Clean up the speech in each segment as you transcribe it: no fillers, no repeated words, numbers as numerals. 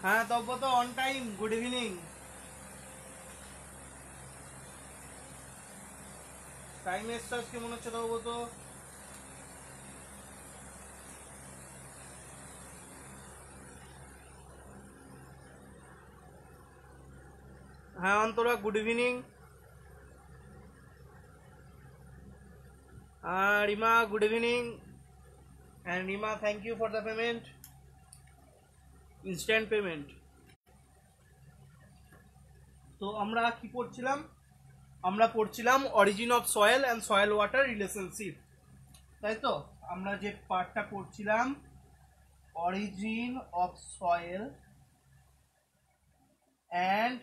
হ্যাঁ তব্য তো on time. Good evening. Time এসছে আজকে মনে হচ্ছে তব্য তো। হ্যাঁ Antara good evening. Rima good evening. And Rima thank you for the payment, instant payment. তো আমরা কি পড়ছিলাম? আমরা পড়ছিলাম origin of soil and soil water relationship, তাই তো? আমরা যে পার্টটা পড়ছিলাম origin of soil and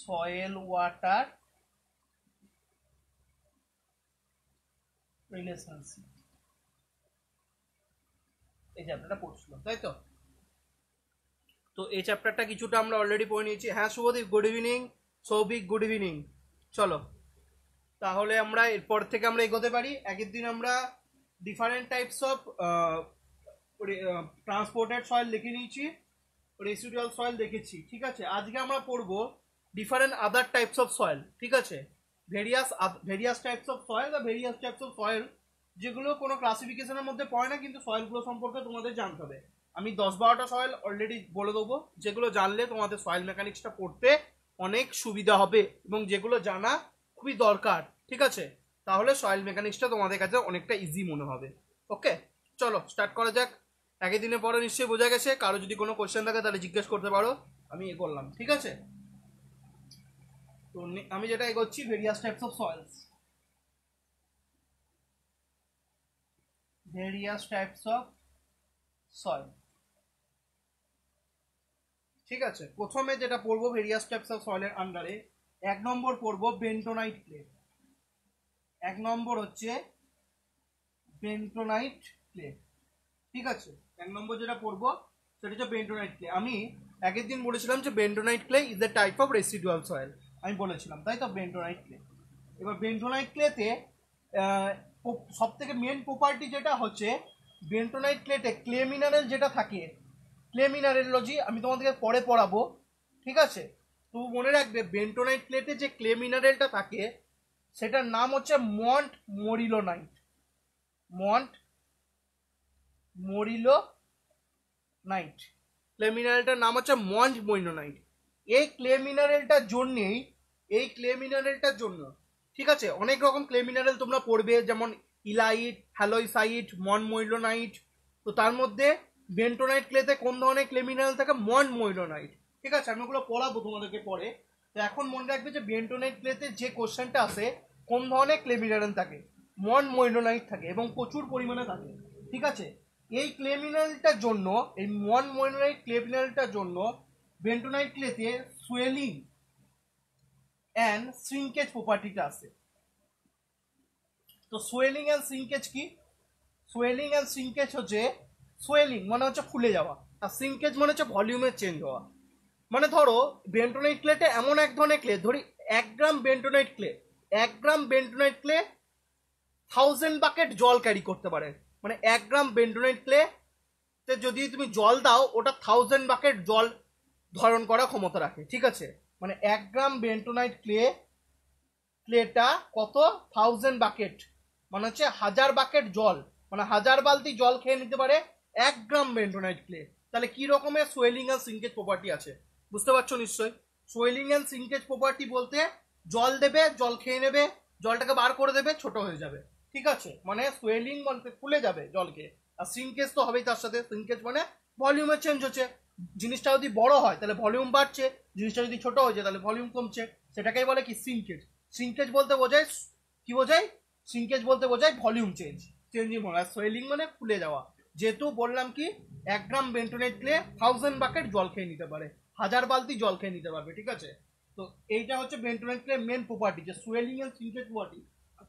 soil water relationship, এই চ্যাপ্টারটা পড়ছিলাম, তাই তো? তো এই চ্যাপ্টারটা কিছুটা আমরা অলরেডি পড়ে নিয়েছি। হ্যাঁ Subhadeep good evening, Souvik good evening. চলো তাহলে আমরা এরপর থেকে আমরা এগোতে পারি। আগের দিন আমরা different types of transported soil লিখে নিয়েছি, রেসিডুয়াল সয়েল দেখেছি, ঠিক আছে? আজকে আমরা পড়বো different other types of soil, ঠিক আছে? ভেরিয়াস টাইপস অফ সয়েল বা ভেরিয়াস টাইপস অফ সয়েল, যেগুলো কোনো ক্লাসিফিকেশনের মধ্যে পড়ে না, কিন্তু সয়েলগুলো সম্পর্কে তোমাদের জানতে হবে। আমি 10-12টা সয়েল অলরেডি বলে দেবো, যেগুলো জানলে তোমাদের সয়েল মেকানিক্সটা পড়তে অনেক সুবিধা হবে এবং যেগুলো জানা খুবই দরকার, ঠিক আছে? তাহলে সয়েল মেকানিক্সটা তোমাদের কাছে অনেকটা ইজি মনে হবে। ওকে, চলো স্টার্ট করা যাক। একই দিনের পরে নিশ্চয়ই বোঝা গেছে। কারো যদি কোনো কোশ্চেন থাকে তাহলে জিজ্ঞেস করতে পারো, আমি এ করলাম, ঠিক আছে? তো আমি যেটা এগোচ্ছি, various types of soil's, various types of soil, ঠিক আছে? প্রথমে যেটা পড়বো ভেরিয়াস টাইপস অফ সয়েলের আন্ডারে 1 নম্বর পড়বো বেন্টোনাইট ক্লে। 1 নম্বর হচ্ছে বেন্টোনাইট ক্লে, ঠিক আছে? 1 নম্বর যেটা পড়বো সেটা হচ্ছে বেন্টোনাইট ক্লে। আমি আগের দিন বলেছিলাম যে bentonite clay is a type of residual soil, আমি বলেছিলাম, তাই তো? Bentonite clay. এবার বেন্টোনাইট ক্লেতে সব থেকে মেন প্রপার্টি যেটা হচ্ছে, বেন্টোনাইট ক্লেতে ক্লে মিনারেল যেটা থাকে, ক্লে মিনারেলজি আমি তোমাদেরকে পরে পড়াবো, ঠিক আছে? তো মনে রাখবে বেন্টোনাইট ক্লেতে যে ক্লে মিনারেলটা থাকে সেটার নাম হচ্ছে মন্ট মরিলোনাইট। মন্ট মরিলো নাইট, ক্লে মিনারেলটার নাম হচ্ছে মঞ্জ মইনোনাইট। এই ক্লে মিনারেলটার জন্যেই, এই ক্লে মিনারেলটার জন্য, ঠিক আছে, অনেক রকম ক্লে মিনারেল তোমরা পড়বে, যেমন ইলাইট, হ্যালোইসাইট, মন মইলোনাইট। তো তার মধ্যে বেন্টোনাইট ক্লেতে কোন ধরনের ক্লে মিনারেল থাকে? মন মইলোনাইট, ঠিক আছে? আমি ওগুলো পড়াবো তোমাদেরকে পরে। তো এখন মনে রাখবে যে বেন্টোনাইট ক্লেতে যে কোশ্চেনটা আসে, কোন ধরনের ক্লে মিনারেল থাকে? মন মইলোনাইট থাকে এবং প্রচুর পরিমাণে থাকে, ঠিক আছে? এই ক্লে মিনারেলটার জন্য, এই মন মইনোনাইট ক্লে মিনারেলটার জন্য বেন্টোনাইট ক্লেতে সোয়েলিং অ্যান্ড শ্রিঙ্কেজ প্রপার্টিটা আছে। তো সোয়েলিং অ্যান্ড শ্রিঙ্কেজ কি? সোয়েলিং অ্যান্ড শ্রিঙ্কেজ হচ্ছে, সোয়েলিং মানে হচ্ছে ফুলে যাওয়া, আর শ্রিঙ্কেজ মানে হচ্ছে ভলিউমের চেঞ্জ হওয়া। মানে ধরো বেন্টোনাইট ক্লেটা এমন এক ধরনের ক্লে, ধরি 1 গ্রাম বেন্টোনাইট ক্লে, 1 গ্রাম বেন্টোনাইট ক্লে 1000 বাকেট জল ক্যারি করতে পারে। মানে 1 গ্রাম বেন্টোনাইট ক্লে যদি তুমি জল দাও, ওটা 1000 বাকেট জল ধারণ করার ক্ষমতা রাখে, ঠিক আছে? মানে 1 গ্রাম বেন্টোনাইট ক্লেটা কত? 1000 বাকেট, মানে হচ্ছে 1000 বাকেট জল, মানে 1000 বালতি জল খেয়ে নিতে পারে 1 গ্রাম বেন্টোনাইট ক্লে। তাহলে কি রকমের সোয়েলিং অ্যান্ড সিঙ্কেজ প্রপার্টি আছে বুঝতে পারছো নিশ্চয়ই? সোয়েলিং অ্যান্ড সিঙ্কেজ প্রপার্টি বলতে জল দেবে, জল খেয়ে নেবে, জলটাকে বার করে দেবে, ছোট হয়ে যাবে, ঠিক আছে? মানে সোয়েলিং বলতে ফুলে যাবে জলকে, আর সিঙ্কেজ তো হবেই তার সাথে। সিঙ্কেজ মানে ভলিউমের চেঞ্জ হচ্ছে, জিনিসটা যদি বড় হয় তাহলে ভলিউম বাড়ছে, জিনিসটা যদি ছোট হয়ে যায় তাহলে ভলিউম কমছে, সেটাকেই বলে কি? সিঙ্কেজ। সিঙ্কেজ বলতে বোঝায় কি? বোঝায় সিঙ্কেজ বলতে বোঝায় ভলিউম চেঞ্জিং হওয়া। আর সোয়েলিং মানে ফুলে যাওয়া। যেহেতু বললাম কি 1 গ্রাম বেন্টোনাইট ক্লে 1000 বাকেট জল খেয়ে নিতে পারে, 1000 বালতি জল খেয়ে নিতে পারবে, ঠিক আছে? তো এইটা হচ্ছে বেন্টোনাইট ক্লে মেন প্রপার্টি, যে সোয়েলিং এন্ড সিঙ্কেজ প্রপার্টি।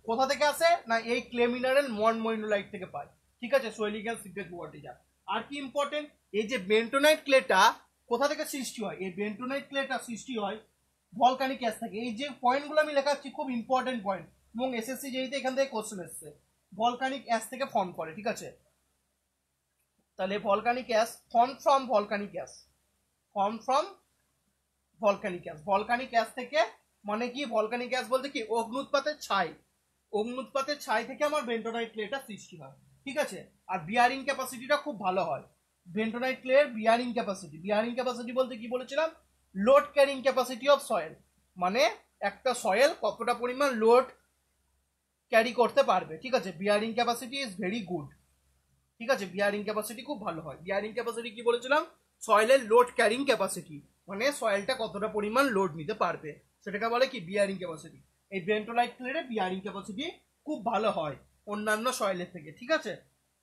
কোথা থেকে আসে না? এই ক্লে মিনারেল মন মইনোনাইট থেকে পায়, ঠিক আছে? Swelling and সিঙ্কেজ প্রপার্টিটা। আর কি ইম্পর্টেন্ট, এই যে বেন্টোনাইট ক্লেটা কোথা থেকে সৃষ্টি হয়? এই বেন্টোনাইট ক্লেটা সৃষ্টি হয় ভলকানিক অ্যাশ থেকে। এই যে পয়েন্টগুলো আমি লেখাচ্ছি খুব ইম্পর্টেন্ট পয়েন্ট, এবং এসএসসি যেইতে এখান থেকে কোশ্চেন এসছে। ভলকানিক অ্যাশ থেকে ফর্ম করে, ঠিক আছে? তাহলে volcanic ash form from volcanic ash, from volcanic ash. Volcanic ash থেকে মানে কি, ভলকানিক অ্যাশ বলতে কি, অগ্নুৎপাতের ছাই, অগ্নুৎপাতের ছাই থেকে আমার বেন্টোনাইট ক্লেটা সৃষ্টি হয়। ঠিক আছে, আর বিয়ারিং ক্যাপাসিটিটা খুব ভালো হয় বেন্টোনাইট ক্লের। বিয়ারিং ক্যাপাসিটি, বিয়ারিং ক্যাপাসিটি বলতে কি বলেছিলাম, load carrying capacity of soil, মানে একটা সয়েল কতটা পরিমাণ লোড ক্যারি করতে পারবে। ঠিক আছে, bearing capacity is very good. ঠিক আছে, বিয়ারিং ক্যাপাসিটি খুব ভালো হয়। বিয়ারিং ক্যাপাসিটি কি বলেছিলাম, সয়েলের লোড ক্যারিং ক্যাপাসিটি, মানে সয়েলটা কতটা পরিমাণ লোড নিতে পারবে সেটাকে বলে কি, বিয়ারিং ক্যাপাসিটি। এই বেন্টোনাইট ক্লের বিয়ারিং ক্যাপাসিটি খুব ভালো হয় অন্যান্য সয়েলের থেকে। ঠিক আছে,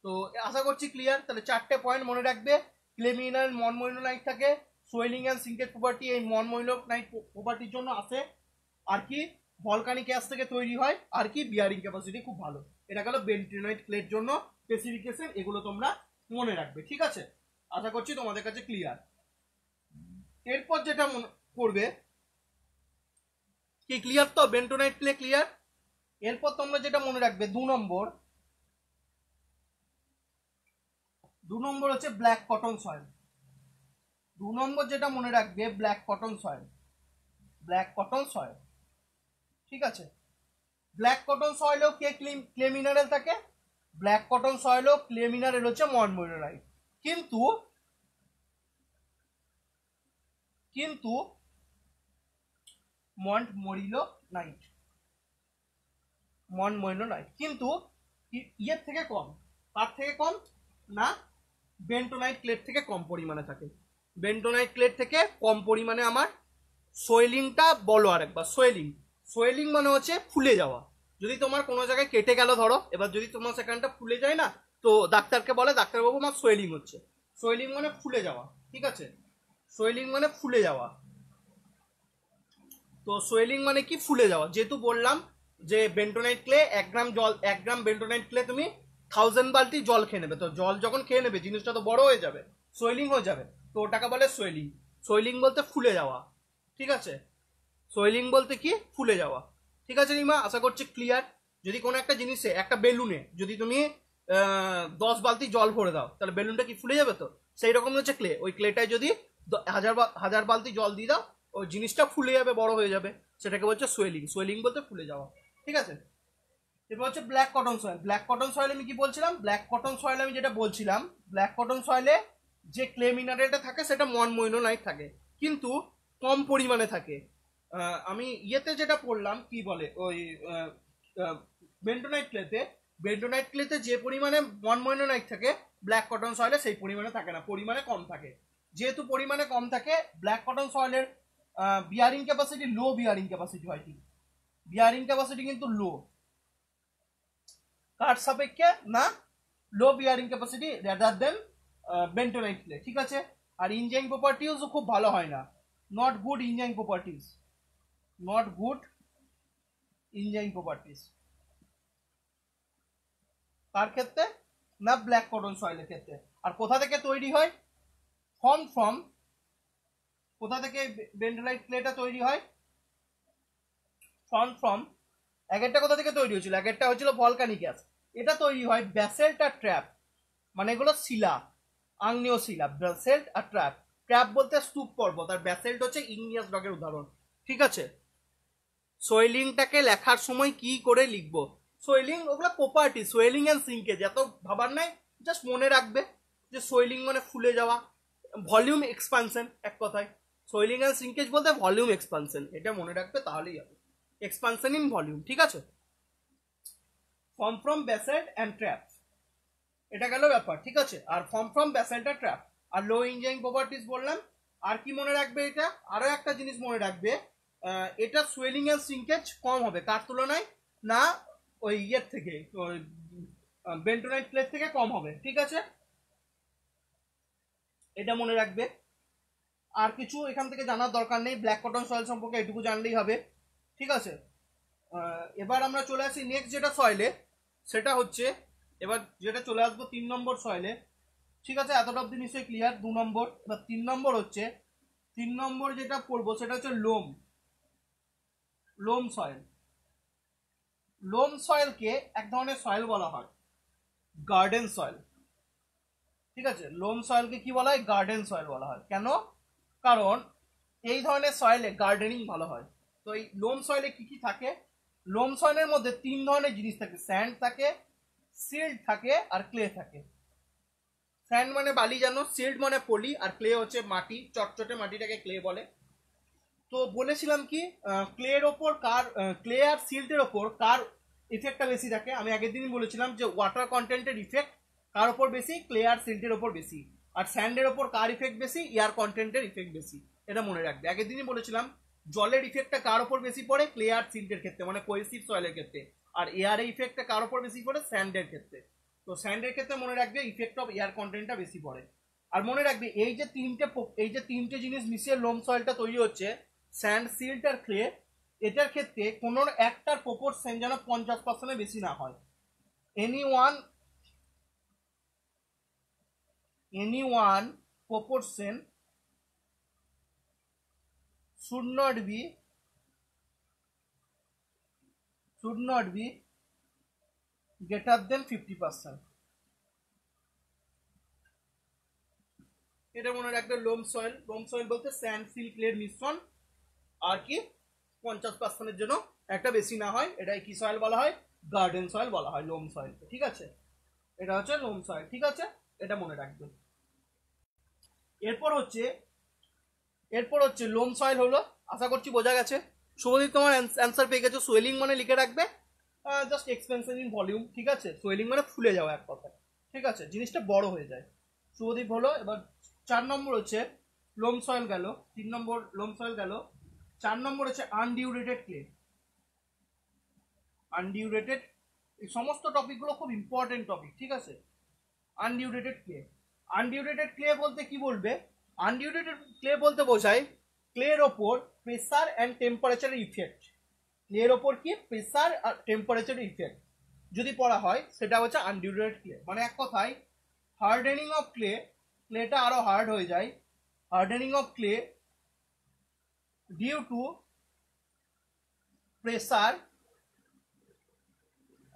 তো আশা করছি ক্লিয়ার। তাহলে 4টে পয়েন্ট মনে রাখবে, ক্লে মিনারেল মনমৈনোনাইট থাকে, সোয়েলিং অ্যান্ড সিঙ্কেজ প্রপার্টি এই মনমৈনোনাইট প্রপার্টির জন্য আছে, আর কি ভলকানিক অ্যাশ থেকে তৈরি হয়, আর কি বিয়ারিং ক্যাপাসিটি খুব ভালো। এটা গেল বেন্টোনাইট ক্লের জন্য স্পেসিফিকেশন, এগুলো তোমরা মনে রাখবে। ঠিক আছে, আশা করছি তোমাদের কাছে ক্লিয়ার। এরপর যেটা মনে করবে কি, ক্লিয়ার তো বেন্টোনাইট ক্লে ক্লিয়ার। এরপর তোমরা যেটা মনে রাখবে 2 নম্বর, 2 নম্বর হচ্ছে ব্ল্যাক কটন সয়েল। 2 নম্বর যেটা মনে রাখবে black cotton soil, black cotton soil. ঠিক আছে, ব্ল্যাক কটন সয়েলেও কে ক্লে মিনারেল থাকে, ব্ল্যাক কটন সয়েলেও ক্লে মিনারেল হচ্ছে মনমৈনোনাইট। কিন্তু কিন্তু মনমৈনোনাইট, মনমৈনোনাইট কিন্তু ইয়ের থেকে কম, তার থেকে কম না, বেন্টোনাইট ক্লের থেকে কম পরিমাণে থাকে। বেন্টোনাইট ক্লের থেকে কম পরিমাণে আমার সোয়েলিংটা বলো আরেকবার। সোয়েলিং, সোয়েলিং মানে হচ্ছে ফুলে যাওয়া। যদি তোমার কোনো জায়গায় কেটে গেল ধরো, এবার যদি তোমার সেখানটা ফুলে যায় না, তো ডাক্তারকে বলে, ডাক্তারবাবু আমার সোয়েলিং হচ্ছে। সোয়েলিং মানে ফুলে যাওয়া। ঠিক আছে, সোয়েলিং মানে ফুলে যাওয়া। তো সোয়েলিং মানে কি, ফুলে যাওয়া। যেহেতু বললাম যে বেন্টোনাইট ক্লে 1 গ্রাম জল, 1 গ্রাম বেন্টোনাইট ক্লে তুমি 1000 বালতি জল খেয়ে নেবে, তো জল যখন খেয়ে নেবে জিনিসটা তো বড় হয়ে যাবে, সোয়েলিং হয়ে যাবে, তো ওটাকে বলে সোয়েলিং। সোয়েলিং বলতে ফুলে যাওয়া। ঠিক আছে, সোয়েলিং বলতে কি, ফুলে যাওয়া। ঠিক আছে রিমা, আশা করছি ক্লিয়ার। যদি কোনো একটা জিনিসে, একটা বেলুনে যদি তুমি 10 বালতি জল ভরে দাও, তাহলে বেলুনটা কি ফুলে যাবে? তো সেই রকম হচ্ছে ক্লে, ওই ক্লেটায় যদি হাজার বালতি জল দিয়ে দাও, ওই জিনিসটা ফুলে যাবে, বড় হয়ে যাবে, সেটাকে বলছে সোয়েলিং। সোয়েলিং বলতে ফুলে যাওয়া। ঠিক আছে, এবার হচ্ছে black cotton soil. Black cotton soil আমি কি বলছিলাম, ব্ল্যাক কটন সয়েল আমি যেটা বলছিলাম, ব্ল্যাক কটন সয়েলে যে ক্লে মিনারেলটা থাকে সেটা মনমৈনোনাইট থাকে, কিন্তু কম পরিমাণে থাকে। আমি ইয়েতে যেটা পড়লাম কি বলে, ওই বেন্টোনাইট ক্লেতে, বেন্টোনাইট ক্লেতে যে পরিমাণে মনমৈনোনাইট থাকে, ব্ল্যাক কটন সয়েলে সেই পরিমাণে থাকে না, পরিমাণে কম থাকে। যেহেতু পরিমাণে কম থাকে, ব্ল্যাক কটন সয়েলের bearing capacity low, bearing capacity হয়, ঠিক বিয়ারিং ক্যাপাসিটি কিন্তু লো, কার সাপেক্ষে না, low bearing capacity rather than bentonite clay. ঠিক আছে, আর ইঞ্জিনিয়ারিং প্রপার্টিজও খুব ভালো হয় না, not good engineering properties, not good engineering properties. কার ক্ষেত্রে না, ব্ল্যাক কটন সয়েলের ক্ষেত্রে। আর কোথা থেকে তৈরি হয়, ফ্রম কোথা থেকে বেন্টোনাইট ক্লেটা তৈরি হয়, ফ্রম আগেরটা কোথা থেকে তৈরি হয়েছিল, আগেরটা হয়েছিল ভলকানিক গ্যাস, এটা তৈরি হয় ব্যাসেল্ট আর ট্র্যাপ, মানে এগুলো শিলা, আগ্নেয় শিলা, ব্যাসেল্ট আর ট্র্যাপ। ট্র্যাপ বলতে স্তূপ পর্বত, আর ব্যাসেল্ট হচ্ছে ইগনিয়াস রকের উদাহরণ। ঠিক আছে, সোয়েলিংটাকে লেখার সময় কি করে লিখবো, সোয়েলিং ওগুলো প্রপার্টি, সোয়েলিং অ্যান্ড সিঙ্কেজ এত ভাবার নাই, জাস্ট মনে রাখবে যে সোয়েলিং মানে ফুলে যাওয়া, ভলিউম এক্সপানশন, এক কথায় সোয়েলিং অ্যান্ড সিঙ্কেজ বলতে ভলিউম এক্সপানশন, এটা মনে রাখবে তাহলেই হবে, এক্সপানশন ইন ভলিউম। ঠিক আছে, ফর্ম ব্যাসেল্ট অ্যান্ড ট্র্যাপ, এটা গেল ব্যাপার। ঠিক আছে, আর ফর্ম ব্যাসেল্ট আর ট্র্যাপ, আর লো ইঞ্জিনিয়ারিং প্রপার্টিজ বললাম। আর কি মনে রাখবে, এটা আরো একটা জিনিস মনে রাখবে, এটা সোয়েলিং অ্যান্ড সিঙ্কেজ কম হবে কার তুলনায় না, ওই ইয়ের থেকে, ওই বেন্টোনাইট ক্লে থেকে কম হবে। ঠিক আছে, এটা মনে রাখবে। আর কিছু এখান থেকে জানার দরকার নেই, ব্ল্যাক কটন সয়েল সম্পর্কে এটুকু জানলেই হবে। ঠিক আছে, এবার আমরা চলে আসি নেক্সট যেটা সয়েলে, সেটা হচ্ছে এবার যেটা চলে আসবো 3 নম্বর সয়েলে। ঠিক আছে, এতটা অব্দি নিশ্চয়ই ক্লিয়ার। 2 নম্বর, এবার 3 নম্বর হচ্ছে, 3 নম্বর যেটা পড়বো সেটা হচ্ছে লোম, লোম সয়েল। লোম সয়েলকে এক ধরনের সয়েল বলা হয়, গার্ডেন সয়েল। ঠিক আছে, লোম সয়েলকে কি বলা হয়, গার্ডেন সয়েল বলা হয়। কেন, কারণ এই ধরনের সয়েলে গার্ডেনিং ভালো হয়। তো এই লোম সয়েলে কি কি থাকে? লোম সয়েলের মধ্যে 3 ধরনের জিনিস থাকে, স্যান্ড থাকে, সিল্ট থাকে আর ক্লে থাকে। স্যান্ড মানে বালি জানো, সিল্ট মানে পলি, আর ক্লে হচ্ছে মাটি, চটচটে মাটিটাকে ক্লে বলে। তো বলেছিলাম কি ক্লের ওপর কার, ক্লে আর সিল্টের ওপর কার ইফেক্টটা বেশি থাকে? আমি আগের দিনই বলেছিলাম যে ওয়াটার কন্টেন্টের ইফেক্ট কার ওপর বেশি? ক্লে আর সিল্টের ওপর বেশি। আর স্যান্ডের ওপর কার ইফেক্ট বেশি? এয়ার কন্টেন্টের ইফেক্ট বেশি। এটা মনে রাখবে। আগের দিনই বলেছিলাম জলের ইফেক্টটা কার ওপর বেশি পড়ে? ক্লে আর সিল্টের ক্ষেত্রে, মানে কোয়েসিভ সয়েলের ক্ষেত্রে। আর এয়ারের ইফেক্টটা কার ওপর বেশি পড়ে? স্যান্ডের ক্ষেত্রে। তো স্যান্ডের ক্ষেত্রে মনে রাখবে ইফেক্ট অফ এয়ার কন্টেন্টটা বেশি পড়ে। আর মনে রাখবে এই যে তিনটে জিনিস মিশিয়ে লোম সয়েলটা তৈরি হচ্ছে, স্যান্ড, সিল্ট আর ক্লে, এটার ক্ষেত্রে কোনো একটার প্রপোর্শন যেন 50% বেশি না হয়। Any one proportion should not be greater than 50%. এটা মনে রাখবে। লোম সয়েল বলতে স্যান্ড, সিল্ট, ক্লের মিশ্রণ, আর কি 50%-এর জন্য একটা বেশি না হয়, এটাই কি সয়েল বলা হয়? গার্ডেন সয়েল বলা হয় লোম সয়েল। ঠিক আছে, এটা হচ্ছে লোম সয়েল। ঠিক আছে, এটা মনে রাখবে। এরপর হচ্ছে লোম সয়েল হলো, আশা করছি বোঝা গেছে। শুভদীপ তোমার অ্যান্সার পেয়ে গেছো। সোয়েলিং মানে লিখে রাখবে জাস্ট এক্সপেনশন ইন ভলিউম। ঠিক আছে, সোয়েলিং মানে ফুলে যাওয়া এক কথায়। ঠিক আছে, জিনিসটা বড় হয়ে যায়। শুভদীপ হলো। এবার 4 নম্বর হচ্ছে লোম সয়েল গেল, 3 নম্বর লোম সয়েল গেল। 4 নম্বর হচ্ছে আনডিউরেটেড ক্লে। আনডিউরেটেড, এই সমস্ত টপিকগুলো খুব ইম্পর্টেন্ট টপিক। ঠিক আছে, আনডিউরেটেড ক্লে। আনডিউরেটেড ক্লে বলতে কি বলবে? আনডিউরেটেড ক্লে বলতে বোঝায় ক্লের ওপর প্রেসার অ্যান্ড টেম্পারেচারের ইফেক্ট। ক্লের ওপর কি প্রেসার আর টেম্পারেচারের ইফেক্ট যদি পড়া হয়, সেটা হচ্ছে আনডিউরেটেড ক্লে। মানে এক কথায় হার্ডেনিং অফ ক্লে, ক্লেটা আরো হার্ড হয়ে যায়। Hardening of clay due to pressure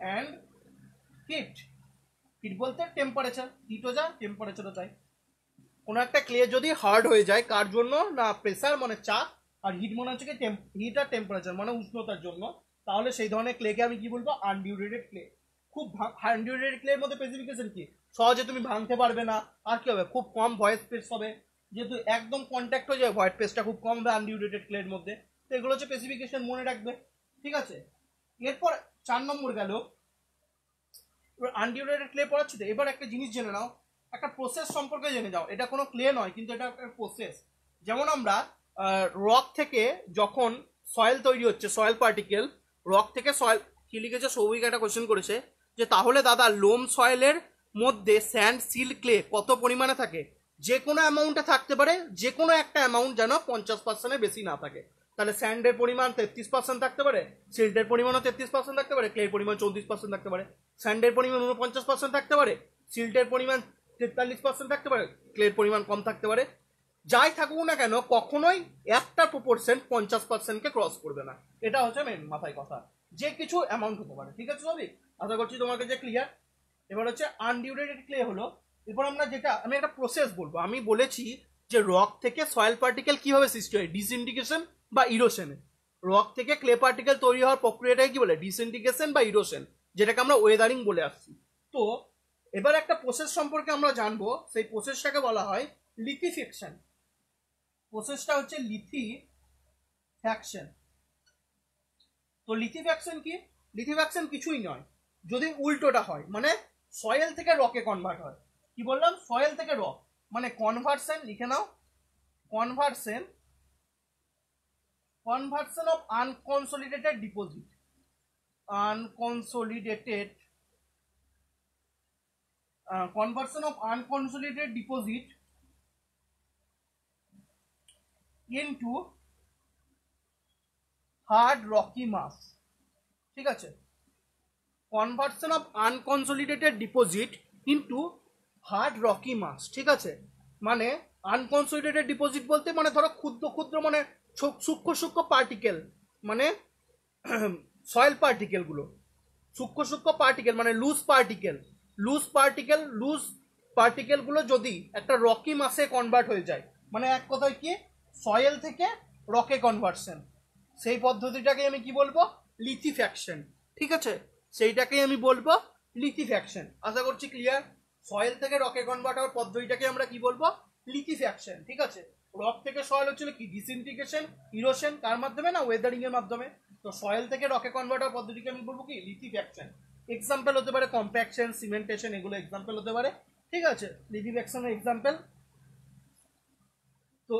and heat. Heat বলতে টেম্পারেচার, হিটও যা টেম্পারেচারও চাই। কোনো একটা ক্লে যদি হার্ড হয়ে যায়, কার জন্য? না প্রেসার মানে চাপ, আর হিট মনে হচ্ছে কি হিট আর টেম্পারেচার মানে উষ্ণতার জন্য, তাহলে সেই ধরনের ক্লেকে আমি কি বলবো? আনডিউরেটেড ক্লে। খুব আনডিউরেটেড ক্লের মধ্যে স্পেসিফিকেশন কি? সহজে তুমি ভাঙতে পারবে না, আর কি হবে? খুব কম ভয়েস স্পেস হবে, যেহেতু একদম কন্ট্যাক্ট হয়ে যায় ভয়েস স্পেসটা খুব কম হবে আনডিউরেটেড ক্লের মধ্যে। তো এগুলো হচ্ছে স্পেসিফিকেশন, মনে রাখবে। ঠিক আছে, এরপর 4 নম্বর গেল। আনডিউরেটেড ক্লে পড়াচ্ছি তো, এবার একটা জিনিস জেনে নাও, একটা প্রসেস সম্পর্কে জেনে যাও। এটা কোনো ক্লে নয়, কিন্তু এটা একটা প্রসেস। যেমন আমরা রক থেকে যখন সয়েল তৈরি হচ্ছে, সয়েল পার্টিকেল, রক থেকে সয়েল, কি লিখেছে সৌভিক একটা কোশ্চেন করেছে যে তাহলে দাদা লোম সয়েলের মধ্যে স্যান্ড, সিল্ট, ক্লে কত পরিমাণে থাকে? যে কোনো অ্যামাউন্টে থাকতে পারে, যে কোনো একটা অ্যামাউন্ট যেন 50%-এর বেশি না থাকে। তাহলে স্যান্ডের পরিমাণ 33% থাকতে পারে, সিল্টের পরিমাণও 33% থাকতে পারে, ক্লের পরিমাণ 34% থাকতে পারে, স্যান্ডের পরিমাণ 49% থাকতে পারে, সিল্টের পরিমাণ 43% থাকতে পারে, ক্লের পরিমাণ কম থাকতে পারে। যাই থাকুক না কেন, কখনোই একটা প্রপোর্শন 50%-কে ক্রস করবে না। এটা হচ্ছে মেন মাথায় কথা, যে কিছু অ্যামাউন্ট হতে পারে। ঠিক আছে সবই, আশা করছি তোমাকে যে ক্লিয়ার। এবার হচ্ছে আনডিউরেটেড ক্লে হলো। এরপর আমরা আমি একটা প্রসেস বলবো। আমি বলেছি যে রক থেকে সয়েল পার্টিকেল কিভাবে সৃষ্টি হয়, ডিসইন্টিগ্রেশন বা ইরোশনে। রক থেকে ক্লে পার্টিকেল তৈরি হওয়ার প্রক্রিয়াটাকে কি বলে? ডিসইন্টিগ্রেশন বা ইরোশন, যেটাকে আমরা ওয়েদারিং বলে আসছি। তো এবার একটা প্রসেস সম্পর্কে আমরা জানবো, সেই প্রসেসটাকে বলা হয় লিথিফিকেশন। প্রসেসটা হচ্ছে লিথিফ্যাকশন। তো লিথিফ্যাকশন কি? লিথিফ্যাকশন কিছুই নয় যদি উল্টোটা হয়, মানে সয়েল থেকে রকে কনভার্ট হয়। কি বললাম? সয়েল থেকে রক, মানে কনভার্সন। লিখে নাও, conversion of unconsolidated deposit. Conversion of unconsolidated deposit into hard rocky mass। ঠিক আছে, conversion of unconsolidated deposit into hard rocky mass. ঠিক আছে, মানে আনকনসলিডেটেড ডিপোজিট বলতে মানে ধরো ক্ষুদ্র ক্ষুদ্র, মানে সূক্ষ্ম পার্টিকেল, মানে সয়েল পার্টিকেলগুলো সূক্ষ্ম পার্টিকেল, মানে লুজ পার্টিকেলগুলো যদি একটা রকি মাসে কনভার্ট হয়ে যায়, মানে এক কথায় কি সয়েল থেকে রকে কনভার্সন, সেই পদ্ধতিটাকে আমি কি বলবো? লিথিফ্যাকশন। ঠিক আছে, সেইটাকেই আমি বলবো লিথিফ্যাকশন। আশা করছি ক্লিয়ার। সয়েল থেকে রকে কনভার্ট হওয়ার পদ্ধতিটাকে আমরা কি বলবো? লিথিফ্যাকশন। ঠিক আছে, রক থেকে সয়েল হচ্ছিল কি? Disintegration, erosion. কার মাধ্যমে? না ওয়েদারিং এর মাধ্যমে। তো সয়েল থেকে রকে কনভার্ট হওয়ার পদ্ধতিকে আমি বলবো কি? লিথিফ্যাকশন। এক্সাম্পল হতে পারে কম্প্যাকশন, সিমেন্টেশন, এগুলো এক্সাম্পল হতে পারে। ঠিক আছে, লিথিফ্যাকশনের এক্সাম্পল। তো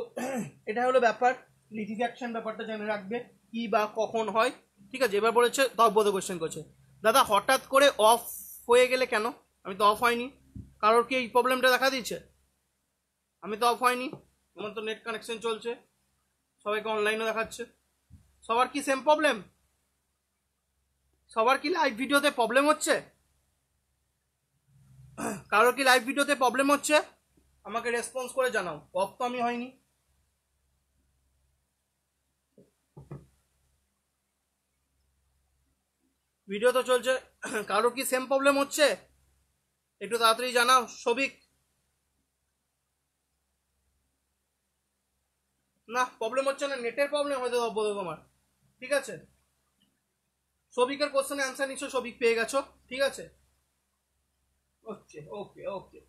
এটা হলো ব্যাপার, লিথিফ্যাকশন ব্যাপারটা জেনে রাখবে কি বা কখন হয়। ঠিক আছে, এবার বলেছে তপবোধ কোশ্চেন করছে, দাদা হঠাৎ করে অফ হয়ে গেলে কেন? আমি তো অফ হয়নি। কারোর কি এই প্রবলেমটা দেখা দিচ্ছে? আমি তো অফ হয়নি, আমার তো নেট কানেকশন চলছে, সবাইকে অনলাইনে দেখাচ্ছে। সবার কি সেম প্রবলেম? সবার কি লাইভ ভিডিওতে প্রবলেম হচ্ছে? কারোর কি লাইভ ভিডিওতে প্রবলেম হচ্ছে? আমাকে রেসপন্স করে জানাও। অফ তো আমি হয়নি। ভিডিও তো চলছে, কারোর কি সেম প্রবলেম হচ্ছে? একটু তাড়াতাড়ি জানাও। সবিক, না প্রবলেম হচ্ছে না, নেটের প্রবলেম হয়তো তোমার। ঠিক আছে, সবিকের কোশ্চেনে অ্যান্সার নিশ্চয় সবিক পেয়ে গেছো। ঠিক আছে, ওকে ওকে ওকে,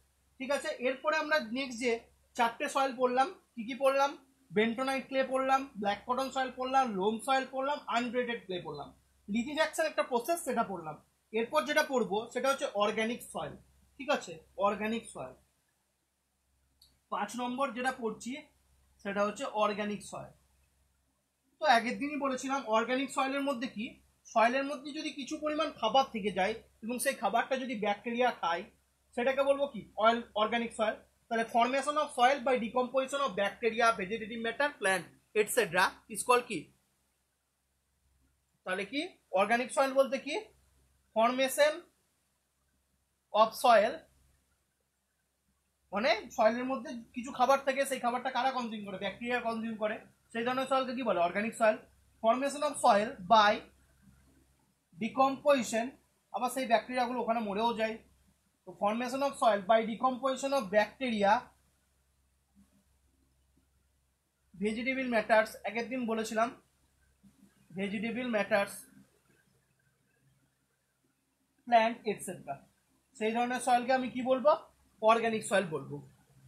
ঠিক আছে। এরপরে আমরা নেক্সট যে চারটে সয়েল পড়লাম, কি কি পড়লাম? বেন্টোনাইট ক্লে পড়লাম, ব্ল্যাক কটন সয়েল পড়লাম, লোম সয়েল পড়লাম, আনগ্রেডেড ক্লে পড়লাম। লিথিফ্যাকশন একটা প্রসেস, সেটা পড়লাম। এরপর যেটা পড়বো সেটা হচ্ছে অর্গানিক সয়েল। ঠিক আছে, অর্গানিক সয়েল 5 নম্বর যেটা পড়ছি সেটা হচ্ছে অর্গানিক সয়েল। তো আগের দিনই বলেছিলাম অর্গানিক সয়েলের মধ্যে কি, সয়েলের মধ্যে যদি কিছু পরিমাণ খাবার থেকে যায় এবং সেই খাবারটা যদি ব্যাকটেরিয়া খায়, সেটাকে বলবো কি? Organic soil. তাহলে formation of soil by decomposition of bacteria, vegetative matter, plant etcetera is called কি? তাহলে কি অর্গানিক সয়েল বলতে কি? ফর্মেশন অফ সয়েল, মানে সয়েলের মধ্যে কিছু খাবার থাকে, সেই খাবারটা কারা কনজিউম করে? ব্যাকটেরিয়া কনজিউম করে। সেই ধরনের সয়েলকে কি বলে? Organic soil. Formation of soil by decomposition, আবার সেই ব্যাকটেরিয়াগুলো ওখানে মরেও যায়। তো formation of soil by decomposition of bacteria, vegetable matters, আগের দিন বলেছিলাম ভেজিটেবল ম্যাটার্স, প্ল্যান্ট এটসেট্রা, সেই ধরনের সয়েলকে আমি কি বলবো? অর্গানিক সয়েল বলবো।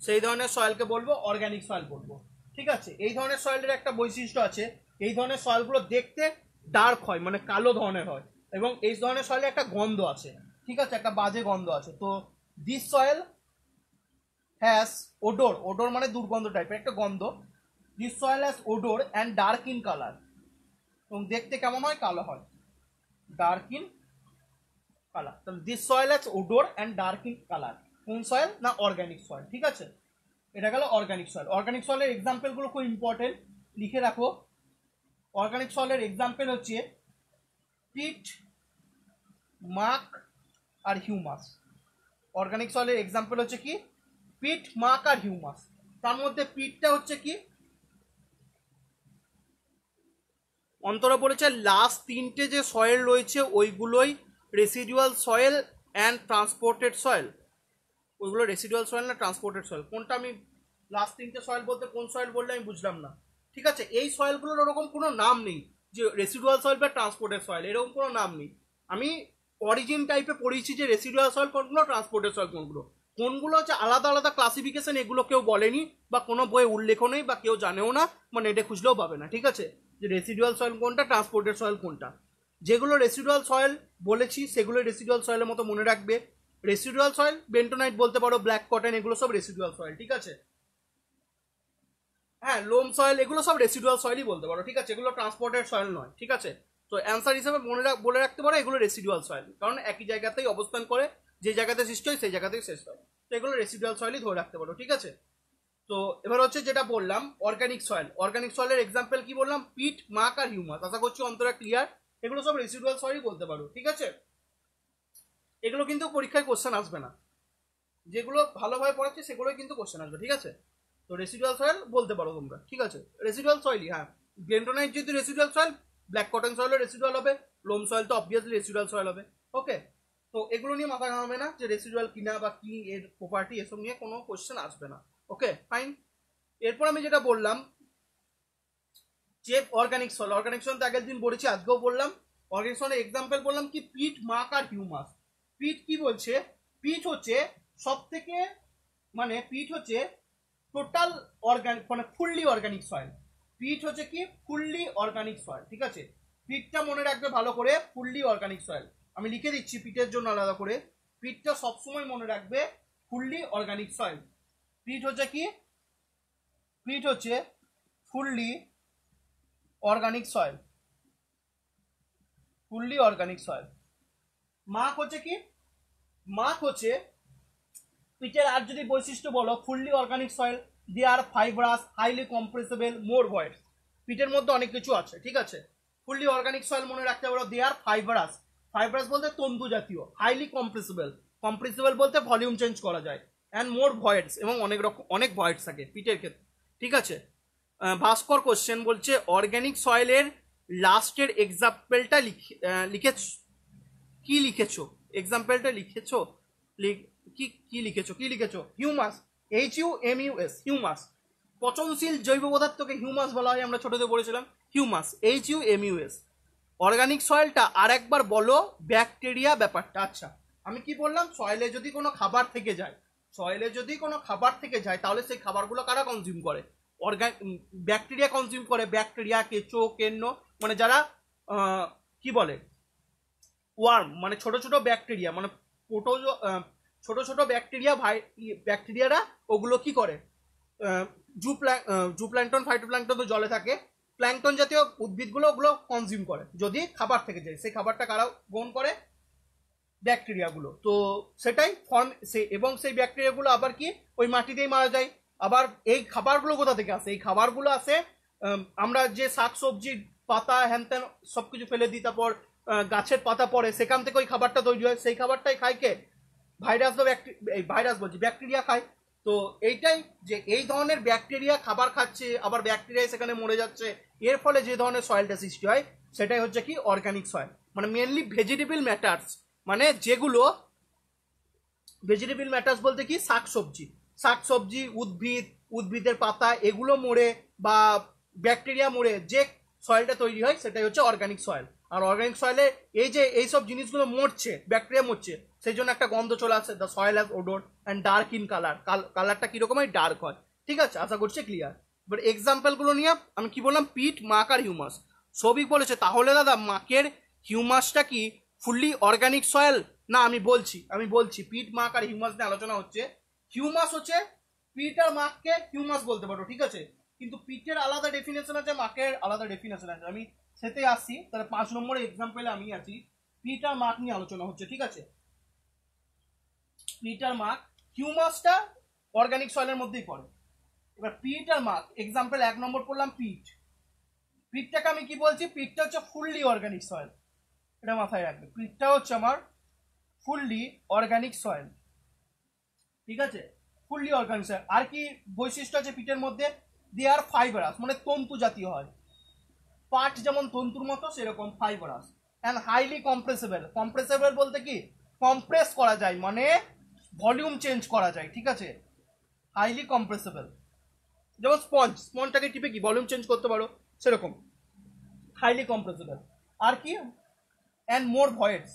সেই ধরনের সয়েলকে বলবো অর্গানিক সয়েল বলবো। ঠিক আছে, এই ধরনের সয়েলের একটা বৈশিষ্ট্য আছে, এই ধরনের সয়েলগুলো দেখতে ডার্ক হয়, মানে কালো ধরনের হয়, এবং এই ধরনের সয়েলের একটা গন্ধ আছে। ঠিক আছে, একটা বাজে গন্ধ আছে। তো this soil has odour, odour মানে দুর্গন্ধ টাইপের একটা গন্ধ। This soil has odour and dark in colour, এবং দেখতে কেমন হয়? কালো হয়, ডার্ক ইন কালার। তাহলে this soil has odour and dark in colour. কোন সয়েল? না অর্গানিক সয়েল। ঠিক আছে, এটা গেল অর্গানিক সয়েল। অর্গানিক সয়েলের এক্সাম্পলগুলো খুব ইম্পর্টেন্ট, লিখে রাখো। অর্গানিক সয়েলের এক্সাম্পল হচ্ছে পিট, মাক আর হিউমাস। অর্গানিক সয়েলের এক্সাম্পল হচ্ছে কি? পিট, মাক আর হিউমাস। তার মধ্যে পিটটা হচ্ছে কি? অন্তরা বলেছে লাস্ট তিনটে যে সয়েল রয়েছে ওইগুলোই residual soil and transported soil. ওইগুলো রেসিডুয়াল সয়েল না ট্রান্সপোর্টেড সয়েল? কোনটা? আমি লাস্ট তিনটে সয়েল বলতে কোন সয়েল বললে আমি বুঝলাম না। ঠিক আছে, এই সয়েলগুলোর ওরকম কোনো নাম নেই যে রেসিডুয়াল সয়েল বা ট্রান্সপোর্টেড সয়েল, এরকম কোনো নাম নেই। আমি অরিজিন টাইপে পড়েছি যে রেসিডুয়াল সয়েল কোনগুলো, ট্রান্সপোর্টেড সয়েল কোনগুলো। কোনগুলো হচ্ছে আলাদা আলাদা ক্লাসিফিকেশন, এগুলো কেউ বলেনি বা কোনো বইয়ে উল্লেখও নেই বা কেউ জানেও না, মানে এটা খুঁজলেও পাবে না। ঠিক আছে, যে রেসিডুয়াল সয়েল কোনটা, ট্রান্সপোর্টেড সয়েল কোনটা। যেগুলো রেসিডুয়াল সয়েল বলেছি সেগুলো রেসিডুয়াল সয়েলের মতো মনে রাখবে। রেসিডুয়াল সয়েল বেন্টোনাইট বলতে পারো, ব্ল্যাক কটন, এগুলো সব রেসিডুয়াল সয়েল। ঠিক আছে, হ্যাঁ লোম সয়েল, এগুলো সব রেসিডুয়াল সয়েলই বলতে পারো। ঠিক আছে, এগুলো ট্রান্সপোর্টেড সয়েল নয়। ঠিক আছে, তো অ্যান্সার হিসেবে বলে রাখতে পারো এগুলো রেসিডুয়াল সয়েল, কারণ একই জায়গাতেই অবস্থান করে, যে জায়গাতে সৃষ্টি হয় সেই জায়গাতেই শেষ হয়। তো এগুলো রেসিডুয়াল সয়েলই ধরে রাখতে পারো। ঠিক আছে, তো এবার হচ্ছে যেটা বললাম অর্গানিক সয়েল। অর্গানিক সয়েলের এক্সাম্পল কি বললাম? পিট, মাক আর হিউমাস। আশা করছি অন্তরা ক্লিয়ার। এগুলো সব রেসিডুয়াল সয়েলই বলতে পারো। ঠিক আছে, এগুলো কিন্তু পরীক্ষায় কোশ্চেন আসবে না, যেগুলো ভালোভাবে পড়াচ্ছে সেগুলোই কিন্তু কোশ্চেন আসবে। ঠিক আছে, তো রেসিডুয়াল সয়েল বলতে পারো তোমরা। ঠিক আছে, রেসিডুয়াল সয়েলই। হ্যাঁ, বেন্টোনাইট যদি রেসিডুয়াল সয়েল, ব্ল্যাক কটন সয়েলও রেসিডুয়াল হবে, লোম সয়েল তো অবভিয়াসলি রেসিডুয়াল সয়েল হবে। ওকে, তো এগুলো নিয়ে মাথা ঘামাবে না যে রেসিডুয়াল কিনা বা কি এর প্রপার্টি, এসব নিয়ে কোনো কোশ্চেন আসবে না। Okay fine. এরপর আমি যেটা বললাম যে অর্গানিক সয়েল তো আগের দিন বলেছি, আজকেও বললাম। অর্গানিক সয়েলের এক্সাম্পল বললাম কি, পিট, মাক আর হিউমাস। পিট কি বলছে, পিট হচ্ছে সব থেকে, মানে পিট হচ্ছে টোটাল অর্গানিক, মানে ফুললি অর্গানিক সয়েল। পিট হচ্ছে কি ফুললি অর্গানিক সয়েল, ঠিক আছে। পিটটা মনে রাখবে ভালো করে, ফুললি অর্গানিক সয়েল। আমি লিখে দিচ্ছি পিটের জন্য আলাদা করে, পিটটা সবসময় মনে রাখবে ফুললি অর্গানিক সয়েল। পিট হচ্ছে কি, পিট হচ্ছে fully organic soil, fully organic soil. মাক হচ্ছে কি, মাক হচ্ছে পিটের আর যদি বৈশিষ্ট্য বলো, ফুললি অর্গানিক সয়েল, দে আর ফাইব্রাস, হাইলি কম্প্রেসেবল, মোর ভয়েড। পিটের মধ্যে অনেক কিছু আছে, ঠিক আছে। ফুললি অর্গানিক সয়েল মনে রাখতে পারো, দে আর ফাইব্রাস, ফাইব্রাস বলতে তন্তু জাতীয়, হাইলি কম্প্রেসেবল, কম্প্রেসেবল বলতে ভলিউম চেঞ্জ করা যায়, অ্যান্ড মোর ভয়েডস, এবং অনেক রকম অনেক ভয়েডস থাকে পিটের ক্ষেত্রে, ঠিক আছে। ভাস্কর কোশ্চেন বলছে অর্গানিক সয়েলের লাস্টের এক্সাম্পলটা লিখেছ, কি লিখেছো, এক্সাম্পলটা লিখেছো, কি কি লিখেছো, কি লিখেছো? Humus, HUMUS, humus. পচনশীল জৈব পদার্থকে হিউমাস বলা হয়, আমরা ছোটতে পড়েছিলাম। Humus, HUMUS। অর্গানিক সয়েলটা আর একবার বলো, ব্যাকটেরিয়া ব্যাপারটা। আচ্ছা, আমি কি বললাম, সয়েলে যদি কোনো খাবার থেকে যায়, সয়েলে যদি কোনো খাবার থেকে যায়, তাহলে সেই খাবারগুলো কারা কনজিউম করে? ব্যাকটেরিয়া কনজিউম করে। ব্যাকটেরিয়া, কেঁচো, কেন্ন, মানে যারা কি বলে, ওয়ার্ম, মানে ছোট ছোট ব্যাকটেরিয়া, মানে ছোট ছোট ব্যাকটেরিয়া, ব্যাকটেরিয়ারা ওগুলো কি করে, জুপ্ল্যাঙ্কটন, ফাইটোপ্ল্যাঙ্কটন তো জলে থাকে, প্ল্যাঙ্কটন জাতীয় উদ্ভিদগুলো ওগুলো কনজিউম করে যদি খাবার থেকে যায়। সেই খাবারটা কারা গ্রহণ করে? ব্যাকটেরিয়াগুলো। তো সেটাই ফর্ম, এবং সেই ব্যাকটেরিয়াগুলো আবার কি ওই মাটিতেই মারা যায়। আবার এই খাবারগুলো কোথা থেকে আসে? এই খাবারগুলো আসে, আমরা যে শাকসবজির পাতা হ্যান ত্যান সব কিছু ফেলে দিই, তারপর গাছের পাতা পড়ে, সেখান থেকে ওই খাবারটা তৈরি হয়। সেই খাবারটাই খায় কে? ভাইরাস বা ভাইরাস বলছি, ব্যাকটেরিয়া খায়। তো এইটাই যে এই ধরনের ব্যাকটেরিয়া খাবার খাচ্ছে, আবার ব্যাকটেরিয়া সেখানে মরে যাচ্ছে, এর ফলে যে ধরনের সয়েলটা সৃষ্টি হয় সেটাই হচ্ছে কি অর্গানিক সয়েল। মানে মেনলি ভেজিটেবল ম্যাটার্স, মানে যেগুলো ভেজিটেবল ম্যাটার্স বলতে কি, শাকসবজি, শাকসবজি, উদ্ভিদ, উদ্ভিদের পাতা, এগুলো মরে বা ব্যাকটেরিয়া মরে যে সয়েলটা তৈরি হয় সেটাই হচ্ছে অর্গানিক সয়েল। আর অর্গানিক সয়েলে এই যে এইসব জিনিসগুলো মরছে, ব্যাকটেরিয়া মরছে, সেই জন্য একটা গন্ধ চলে আসে, the soil has odour and dark in colour, কালারটা কিরকম হয়? ডার্ক হয়, ঠিক আছে। আশা করছি ক্লিয়ার। এবার এক্সাম্পলগুলো নিয়ে আমি কি বললাম, পিট, মাক আর হিউমাস। সবই বলেছে। তাহলে দাদা মাকের হিউমাসটা কি ফুললি অর্গানিক সয়েল? না, আমি বলছি পিট, মাক আর হিউমাস নিয়ে আলোচনা হচ্ছে। হিউমাস হচ্ছে, পিট আর মাককে হিউমাস বলতে পারো, ঠিক আছে, কিন্তু পিটের আলাদা ডেফিনেশন আছে, মাকের আলাদা ডেফিনেশন আছে। আমি সেতে আসছি। তাহলে 5 নম্বরের এক্সাম্পলে আমি আছি, পিট আর মাক নিয়ে আলোচনা হচ্ছে, ঠিক আছে। পিট আর মাক, হিউমাসটা অর্গানিক সয়েলের মধ্যেই পড়ে। এবার পিট আর মাক, এক্সাম্পল 1 নম্বর পড়লাম পিট। পিটটাকে আমি কি বলছি? পিটটা হচ্ছে ফুললি অর্গানিক সয়েল, এটা মাথায় রাখবে। পিটটা হচ্ছে আমার ফুললি অর্গানিক সয়েল, ঠিক আছে, ফুললি অর্গানিক সয়েল। আর কি বৈশিষ্ট্য আছে পিটের মধ্যে? দে আর ফাইবারাস, মানে তন্তু জাতীয় হয়, পাট যেমন তন্তুর মতো সেরকম fibrous, and highly compressible. Compressible বলতে কি, কম্প্রেস করা যায়, মানে ভলিউম চেঞ্জ করা যায়, ঠিক আছে, হাইলি কম্প্রেসেবল। যেমন স্পঞ্জটাকে টিপে কি ভলিউম চেঞ্জ করতে পারো, সেরকম হাইলি কম্প্রেসেবল। আর কি, অ্যান্ড মোর ভয়েডস,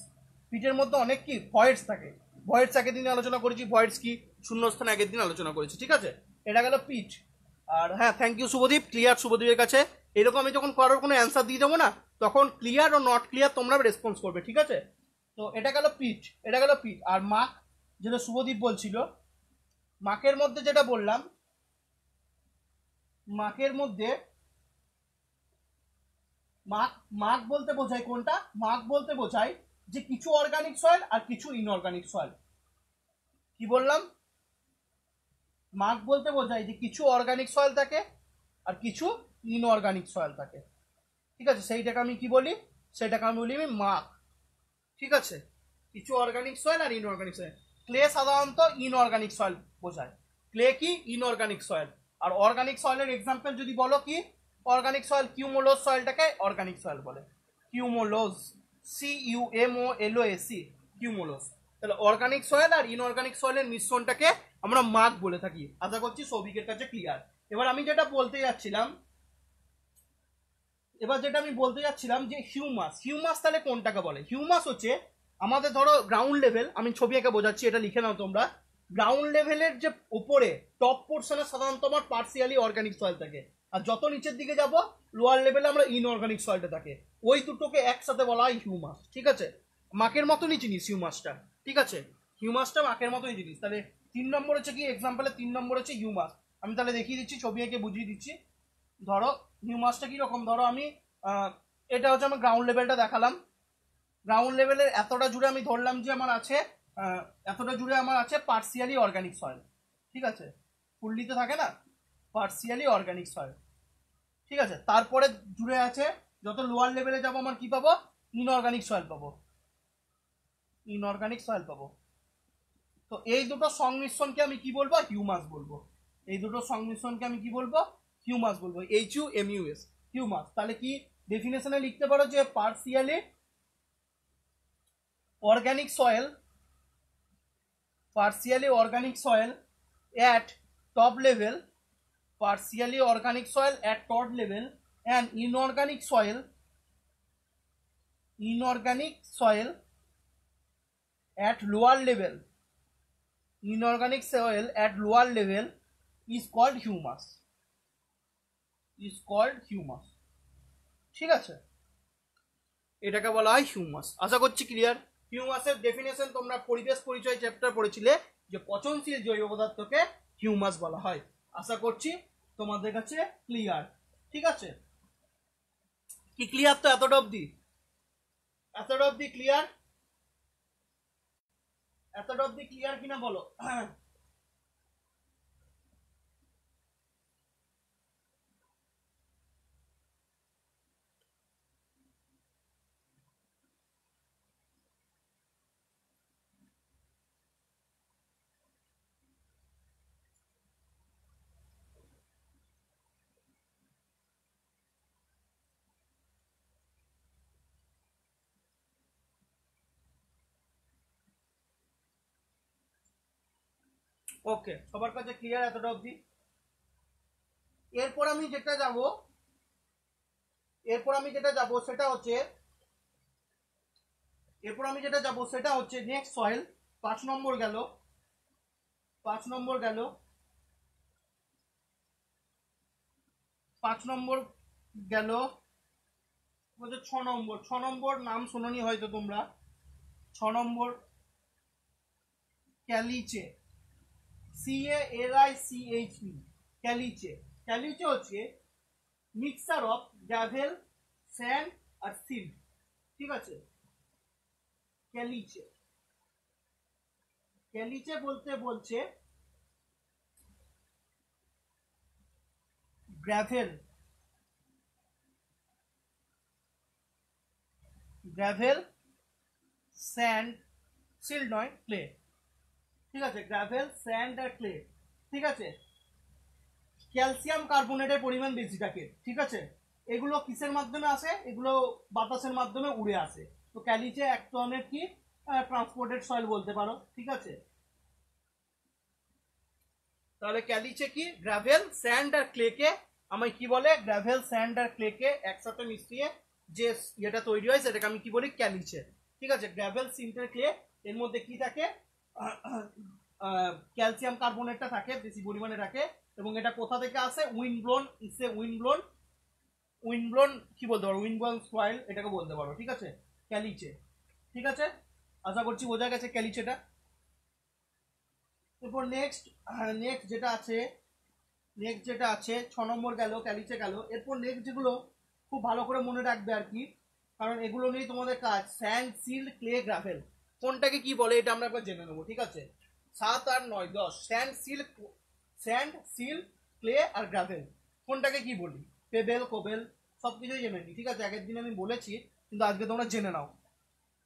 পিটের মধ্যে অনেক কি ভয়েডস থাকে। ভয়েডস আগের দিন আলোচনা করেছি, ভয়েডস কি শূন্যস্থান আগের দিন আলোচনা করেছি, ঠিক আছে। এটা গেল পিট। আর হ্যাঁ, থ্যাংক ইউ শুভদীপ, ক্লিয়ার শুভদীপের কাছে। এরকম আমি যখন কারোর কোনো অ্যান্সার দিয়ে দেবো না, তখন ক্লিয়ার ও নট ক্লিয়ার তোমরা রেসপন্স করবে, ঠিক আছে। তো এটা গেল পিট, এটা গেল পিট। আর মাক, যেটা শুভদীপ বলছিল, মাকের মধ্যে যেটা বললাম, মাকের মধ্যে মাক, মাক বলতে বোঝায় কোনটা? মাক বলতে বোঝায় যে কিছু অর্গানিক সয়েল আর কিছু ইনঅর্গানিক সয়েল। কি বললাম? মাক বলতে বোঝায় যে কিছু অর্গানিক সয়েল থাকে আর কিছু ইনঅর্গানিক সয়েল থাকে, ঠিক আছে। সেইটাকে আমি কি বলি? সেটাকে আমি বলি মাক, ঠিক আছে। কিছু অর্গানিক সয়েল আর ইনঅর্গানিক সয়েল। ক্লে সাধারণত ইনঅর্গানিক সয়েল বোঝায়। ক্লে কি? Inorganic soil. আর অর্গানিক সয়েলের এক্সাম্পল যদি বলো কি, অর্গানিক সয়েল, কিউমোলোজ সয়েলটাকে অর্গানিক সয়েল বলে, কিউমোলোজ, CUMOLOS, কিউমোলোজ। তাহলে অর্গানিক সয়েল আর ইনঅর্গানিক সয়েলের মিশ্রণটাকে আমরা মাক বলে থাকি। আশা করছি সৌভিকের কাছে ক্লিয়ার। এবার আমি যেটা বলতে যাচ্ছিলাম, এবার যেটা আমি বলতে যাচ্ছিলাম যে হিউমাস, হিউমাস তাহলে কোনটাকে বলে? হিউমাস হচ্ছে আমাদের ধরো গ্রাউন্ড লেভেল, আমি ছবি এঁকে বোঝাচ্ছি, এটা লিখে নাও তোমরা। গ্রাউন্ড লেভেলের যে উপরে টপ পোর্শনে সাধারণত আমার পার্সিয়ালি অর্গানিক সয়েল থাকে, আর যত নিচের দিকে যাব লোয়ার লেভেলে আমরা ইনঅর্গানিক সয়েলটা থাকে। ওই দুটোকে একসাথে বলা হয় হিউমাস, ঠিক আছে? মাকের মতনই জিনিস হিউমাসটা, ঠিক আছে? হিউমাসটা মাকের মতোই জিনিস। তাহলে 3 নম্বর হচ্ছে কি, এক্সাম্পলে 3 নম্বর হচ্ছে হিউমাস। আমি তাহলে দেখিয়ে দিচ্ছি, ছবি এঁকে বুঝিয়ে দিচ্ছি। ধরো হিউমাসটা কিরকম, ধরো আমি এটা হচ্ছে আমার গ্রাউন্ড লেভেলটা দেখালাম। গ্রাউন্ড লেভেলের এতটা জুড়ে আমি ধরলাম যে আমার আছে এতটা জুড়ে আমার আছে পার্সিয়ালি অর্গানিক সয়েল, ঠিক আছে? ফুললি তো থাকে না, পার্সিয়ালি অর্গানিক সয়েল, ঠিক আছে? তারপরে জুড়ে আছে, যত লোয়ার লেভেলে যাবো আমার কি পাবো? ইনঅর্গানিক সয়েল পাবো, ইনঅর্গানিক সয়েল পাবো। তো এই দুটো সংমিশ্রণকে আমি কি বলবো? হিউমাস বলবো। এই দুটো সংমিশ্রণকে আমি কি বলবো? হিউমাস বলবো, HUMUS, হিউমাস। তাহলে কি ডেফিনেশনে লিখতে পারো যে partially organic soil, partially organic soil at top level, partially organic soil at top level, and inorganic soil at lower level, inorganic soil at lower level is called humus, is called humus, ঠিক আছে? এটাকে বলা হয় humus. আশা করছি clear. হিউমাসের definition তোমরা পরিবেশ পরিচয় চ্যাপ্টার পড়েছিলে, যে পচনশীল জৈব পদার্থকে হিউমাস বলা হয়। আশা করছি তোমাদের কাছে ক্লিয়ার, ঠিক আছে? কি ক্লিয়ার তো এতটা অবধি? এতটা অবধি ক্লিয়ার? এতটা অবধি ক্লিয়ার কিনা বলো? ওকে, সবার কাছে ক্লিয়ার এতটা অবধি? এরপর আমি যেটা যাব সেটা হচ্ছে, নেক্সট সয়েল। 5 নম্বর গেল, 5 নম্বর গেল, 5 নম্বর গেল, 6 নম্বর নাম শোনোনি হয়তো তোমরা। 6 নম্বর ক্যালিচে, CALICHE, ক্যালিচে। ক্যালিচে হচ্ছে মিক্সচার অফ গ্রাভেল, স্যান্ড আর সিল্ট, ঠিক আছে? ক্যালিচে, ক্যালিচে বলছে গ্রাভেল, স্যান্ড, সিল্ট নয়, ক্লে, ঠিক আছে? গ্রাভেল, স্যান্ড আর ক্লে, ঠিক আছে? ক্যালসিয়াম কার্বনেটের পরিমাণ বেশি থাকে, ঠিক আছে? এগুলো কিসের মাধ্যমে আসে? এগুলো বাতাসের মাধ্যমে উড়ে আসে। তো ক্যালিচে এক ধরনের কি ট্রান্সপোর্টেড সয়েল বলতে পারো, ঠিক আছে? তাহলে ক্যালিচে কি? গ্রাভেল, স্যান্ড আর ক্লেকে আমি কি বলে? গ্রাভেল, স্যান্ড আর ক্লেকে একসাথে মিশিয়ে যে এটা তৈরি হয় সেটাকে আমি কি বলি? ক্যালিচে, ঠিক আছে? গ্রাভেল, সিল্ট আর ক্লে, এর মধ্যে কি থাকে? ক্যালসিয়াম কার্বনেটটা থাকে, বেশি পরিমাণে থাকে। এবং এটা কোথা থেকে আসে? উইন্ডব্লোন, ইসে উইন্ডব্লোন কি বলতে পারো? উইন্ডব্লোন সয়েল এটাকে বলতে পারো, ঠিক আছে? ক্যালিচে, ঠিক আছে? আশা করছি বোঝা গেছে ক্যালিচেটা। এরপর নেক্সট যেটা আছে 6 নম্বর গেল, ক্যালিচে গেল। এরপর নেক্সট যেগুলো খুব ভালো করে মনে রাখবে আর কি, কারণ এগুলো নিয়েই তোমাদের কাজ। স্যান্ড, সিল্ট, ক্লে, গ্রাভেল কোনটাকে কি বলে এটা আমরা একবার জেনে নেবো, ঠিক আছে? 7 আর 9 10 স্যান্ড, সিল্ট, ক্লে আর গ্রাভেল কোনটাকে কি বলি? পেবেল, কোবেল সবকিছুই জেনে নি, ঠিক আছে? আগের দিন আমি বলেছি, কিন্তু আজকে তোমরা জেনে নাও।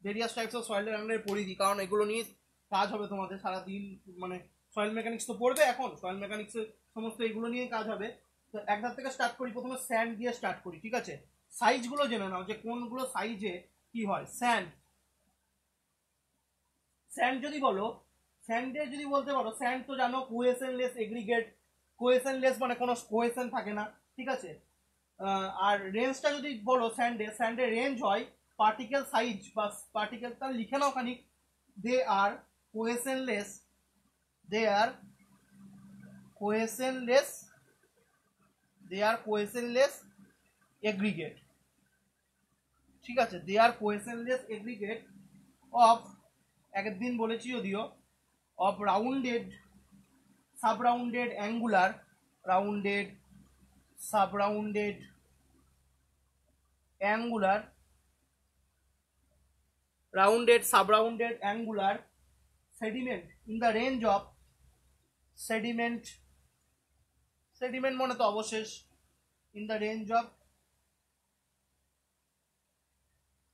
ভেরিয়াস টাইপস অফ সয়েলের আমরা পড়ি দিই, কারণ এগুলো নিয়ে কাজ হবে তোমাদের সারাদিন। মানে সয়েল মেকানিক্স তো পড়বে এখন, সয়েল মেকানিক্সের সমস্ত এগুলো নিয়ে কাজ হবে। তো একধার থেকে স্টার্ট করি, প্রথমে স্যান্ড দিয়ে স্টার্ট করি, ঠিক আছে? সাইজগুলো জেনে নাও যে কোনগুলো সাইজে কি হয়। স্যান্ড যদি বলো, স্যান্ডের যদি বলতে পারো, স্যান্ড তো জানো কোহেশনলেস এগ্রিগেট, কোহেশনলেস মানে কোনো কোহেশন থাকে না, ঠিক আছে? আর রেঞ্জটা যদি বলো স্যান্ডের রেঞ্জ হয় পার্টিকেল সাইজ বা পার্টিকেল, তাহলে লিখে নাও খানিক, দে আর কোহেশনলেস, দে আর কোহেশনলেস, দে আর কোহেশনলেস এগ্রিগেট, ঠিক আছে, দে আর কোহেশনলেস এগ্রিগেট অফ, একদিন বলেছি যদিও, of rounded, subrounded, angular, rounded, subrounded, angular, rounded, subrounded, angular sediment in the range of sediment, sediment মানে তো অবশেষ, in the range of,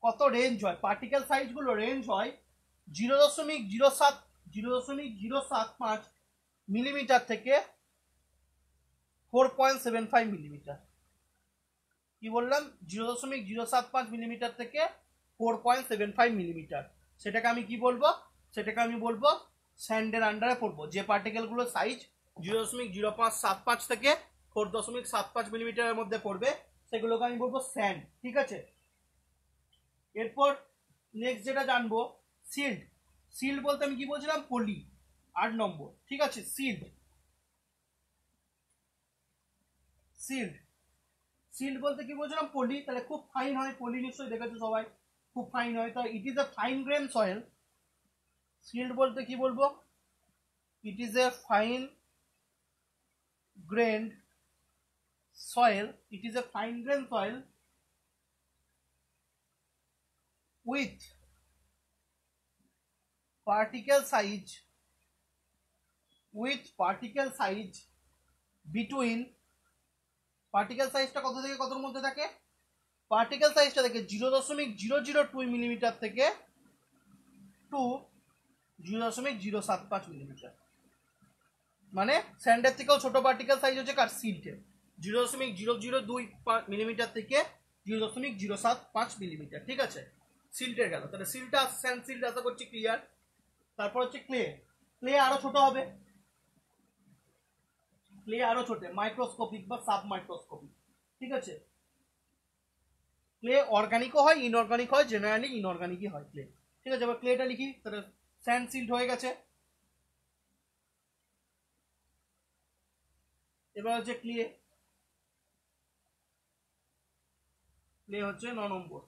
কত রেঞ্জ হয় পার্টিকেল সাইজ গুলো, রেঞ্জ হয় 0.075 মিলিমিটার থেকে 4.75 মিলিমিটার। কি বললাম? 0.075 মিলিমিটার থেকে 4.75 মিলিমিটার। সেটাকে আমি কি বলবো? সেটাকে আমি বলবো স্যান্ডের আন্ডারে পড়বো। যে পার্টিকেলগুলো সাইজ 0.0575 থেকে 4.75 মিলিমিটারের মধ্যে পড়বে সেগুলোকে আমি বলবো স্যান্ড, ঠিক আছে। এরপর নেক্সট যেটা জানবো, সিল্ড। সিল্ড বলতে আমি কি বলছিলাম? পলি, 8 নম্বর, ঠিক আছে। সিল্ড, সিল্ড, সিল্ড বলতে কি বলছিলাম? পলি। তাহলে খুব ফাইন হয়, পলি নিশ্চয়ই দেখেছো সবাই, খুব ফাইন হয়। তো it is a fine grain soil. Silt বলতে কি বলবো? It is a fine grained soil, it is a fine grain soil with particle size, with particle size between, particle সাইজটা কত থেকে কতর মধ্যে থাকে? পার্টিকেল সাইজটা থেকে 0.002 মিলিমিটার থেকে টু 0.075 মিলিমিটার। মানে স্যান্ডের থেকেও ছোট পার্টিকেল সাইজ হচ্ছে কার? সিল্টের। 0.002 মিলিমিটার থেকে 0.075 মিলিমিটার, ঠিক আছে। সিল্টের গেল। তাহলে সিল্টটা, স্যান্ড সিল্ট আশা করছি ক্লিয়ার। তারপর হচ্ছে ক্লে। ক্লে আরো ছোট হবে, ক্লে আরো ছোট, মাইক্রোস্কোপিক বা সাব মাইক্রোস্কোপিক, ঠিক আছে। ক্লে অর্গানিকও হয়, ইনঅর্গানিক হয়, জেনারেলি ইনঅর্গানিকই হয় ক্লে, ঠিক আছে। এবার ক্লেটা লিখি, তাহলে স্যান্ড সিল্ট হয়ে গেছে। এবার হচ্ছে ক্লে। ক্লে হচ্ছে 9 নম্বর।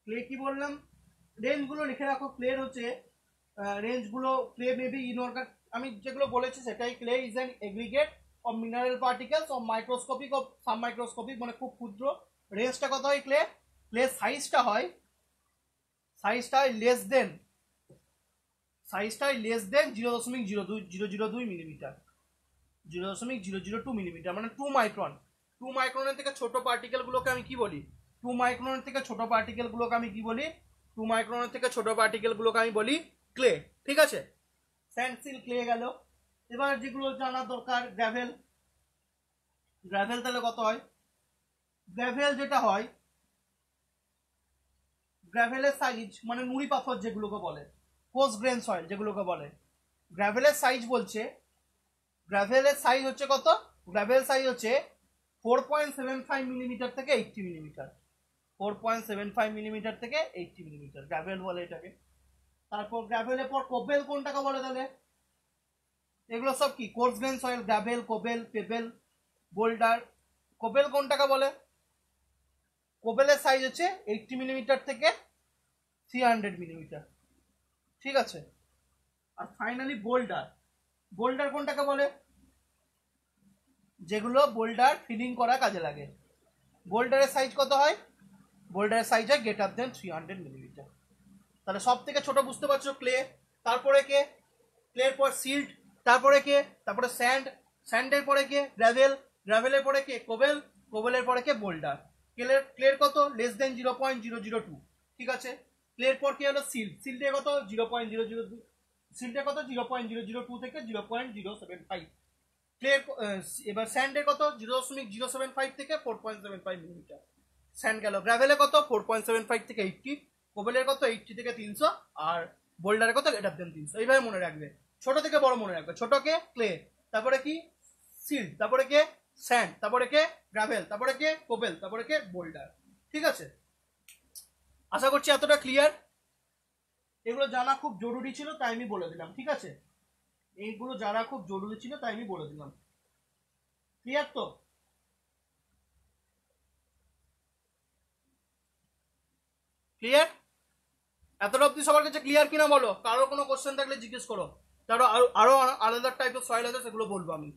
ক্লে কি বললাম? রেঞ্জগুলো লিখে রাখো। ক্লের হচ্ছে রেঞ্জগুলো, ক্লে মেবি ইনঅর্গানিক, আমি যেগুলো বলেছি সেটাই। Clay is an aggregate of mineral particles of microscopic of sub microscopic, মানে খুব ক্ষুদ্র। রেঞ্জটা কত হয় ক্লে? ক্লে সাইজটা হয় লেস দেন, সাইজটা হয় লেস দেন 0.002 মিলিমিটার, 0.002 মিলিমিটার, মানে 2 মাইক্রন। 2 মাইক্রনের থেকে ছোট পার্টিকেলগুলোকে আমি কি বলি? 2 মাইক্রনের থেকে ছোট পার্টিকেলগুলোকে আমি কি বলি? 2 মাইক্রনের থেকে ছোট পার্টিকেলগুলোকে আমি বলি ক্লে, ঠিক আছে। স্যান্ড সিল্ট, ক্লে গেল। এবার যেগুলো জানা দরকার, গ্র্যাভেল। গ্র্যাভেল তাহলে কত হয়? গ্র্যাভেল যেটা হয়, গ্র্যাভেলের সাইজ মানে নুড়ি পাথর যেগুলোকে বলে, কোর্স গ্রেন সয়েল যেগুলোকে বলে, গ্র্যাভেলের সাইজ বলছে, গ্র্যাভেলের সাইজ হচ্ছে কত? গ্র্যাভেল সাইজ হচ্ছে 4.75 মিলিমিটার থেকে 80 মিলিমিটার, 4.75 মিলিমিটার থেকে 80 মিলিমিটার গ্র্যাভেল বলে এটাকে। তারপর গ্র্যাভেলের পর কোবেল কোনটাকে বলে তাহলে? এগুলো সব কি? Course grain soil, gravel, Kobel, payable, boulder. Kobel কোনটাকে বলে? কোবেলের সাইজ হচ্ছে 80 মিলিমিটার থেকে 300 মিলিমিটার, ঠিক আছে। আর ফাইনালি বোল্ডার। বোল্ডার কোনটাকে বলে? যেগুলো বোল্ডার ফিলিং করা কাজে লাগে। বোল্ডারের সাইজ কত হয়? বোল্ডারের সাইজ হয় গ্রেটার দেন 300 মিলিমিটার। তাহলে সব থেকে ছোট বুঝতে পারছো ক্লে। তারপরে কে? ক্লের পর সিল্ট, তারপরে কে? তারপরে স্যান্ড, স্যান্ডের পরে কে? গ্র্যাভেল, গ্র্যাভেলের পরে কে? কোবেল, কোবেলের পরে কে? বোল্ডার। ক্লের কত? লেস দেন 0.002, ঠিক আছে। ক্লের পর কি হলো? সিল্ট। সিল্টের কত? 0.002, সিল্টের কত? 0.002 থেকে 0.075। ক্লের এবার স্যান্ডের কত? 0.075 থেকে 4.75 মিলিমিটার স্যান্ড গেল। গ্র্যাভেলে কত? 4.75 থেকে 80। কোবেলের কত? 80 থেকে 300। আর বোল্ডারের কত? Greater than 300। এইভাবে মনে রাখবে, ছোট থেকে বড় মনে রাখবে। ছোটকে ক্লে, তারপরে কি? সিল্ট, তারপরে কে স্যান্ড, তারপরে কে গ্রাভেল, তারপরে কে কোবেল, তারপরে কে বোল্ডার। ঠিক আছে, আশা করছি এতটা ক্লিয়ার। এগুলো জানা খুব জরুরি ছিল তাই আমি বলে দিলাম। ঠিক আছে, এইগুলো জানা খুব জরুরি ছিল তাই আমি বলে দিলাম। ক্লিয়ার তো? ক্লিয়ার? এতটা অব্দি সবার কাছে ক্লিয়ার কিনা বলো, কারো কোনো কোশ্চেন থাকলে জিজ্ঞেস করো। তারও আরো আলাদা টাইপের সয়েল আছে, সেগুলো বলবো আমি।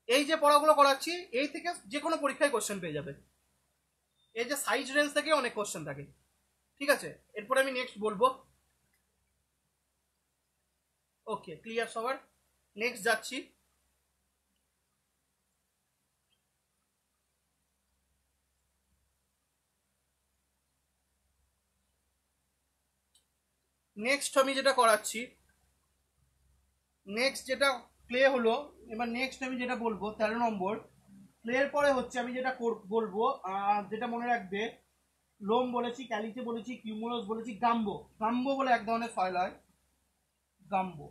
এই যে পড়াগুলো করাচ্ছি এই থেকে যে কোনো পরীক্ষায় কোশ্চেন পেয়ে যাবে। এই যে সাইজ রেঞ্জ থেকে অনেক কোশ্চেন থাকে। ঠিক আছে, এরপরে আমি নেক্সট বলবো। ওকে, ক্লিয়ার সবার? নেক্সট যাচ্ছি। নেক্সট আমি যেটা করাচ্ছি, নেক্সট যেটা ক্লে হলো, এবার নেক্সট আমি যেটা বলবো 13 নম্বর ক্লের পরে হচ্ছে আমি যেটা বলবো, যেটা মনে রাখবে, লোম বলেছি, ক্যালিতে বলেছি, কিউমুলাস বলেছি, গাম্বো। গাম্বো বলে এক ধরনের সয়েল হয়, গাম্বো।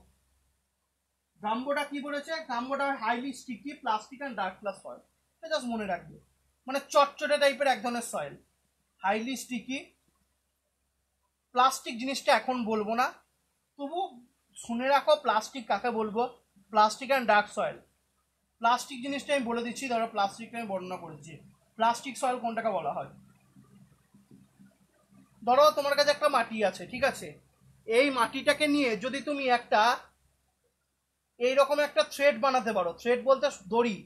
গাম্বোটা কি বলেছে? গাম্বোটা highly sticky plastic and dark plus soil. এটা জাস্ট মনে রাখবে, মানে চটচটে টাইপের এক ধরনের সয়েল। হাইলি স্টিকি প্লাস্টিক জিনিসটা এখন বলবো না, তবু শুনে রাখো প্লাস্টিক কাকে বলবো। Plastic and dark soil. Plastic জিনিসটা আমি বলে দিচ্ছি, ধরো প্লাস্টিকটা আমি বর্ণনা করেছি। প্লাস্টিক সয়েল কোনটাকে বলা হয়? ধরো তোমার কাছে একটা মাটি আছে, ঠিক আছে, এই মাটিটাকে নিয়ে যদি তুমি একটা এইরকম একটা থ্রেড বানাতে পারো, থ্রেড বলতে দড়ি,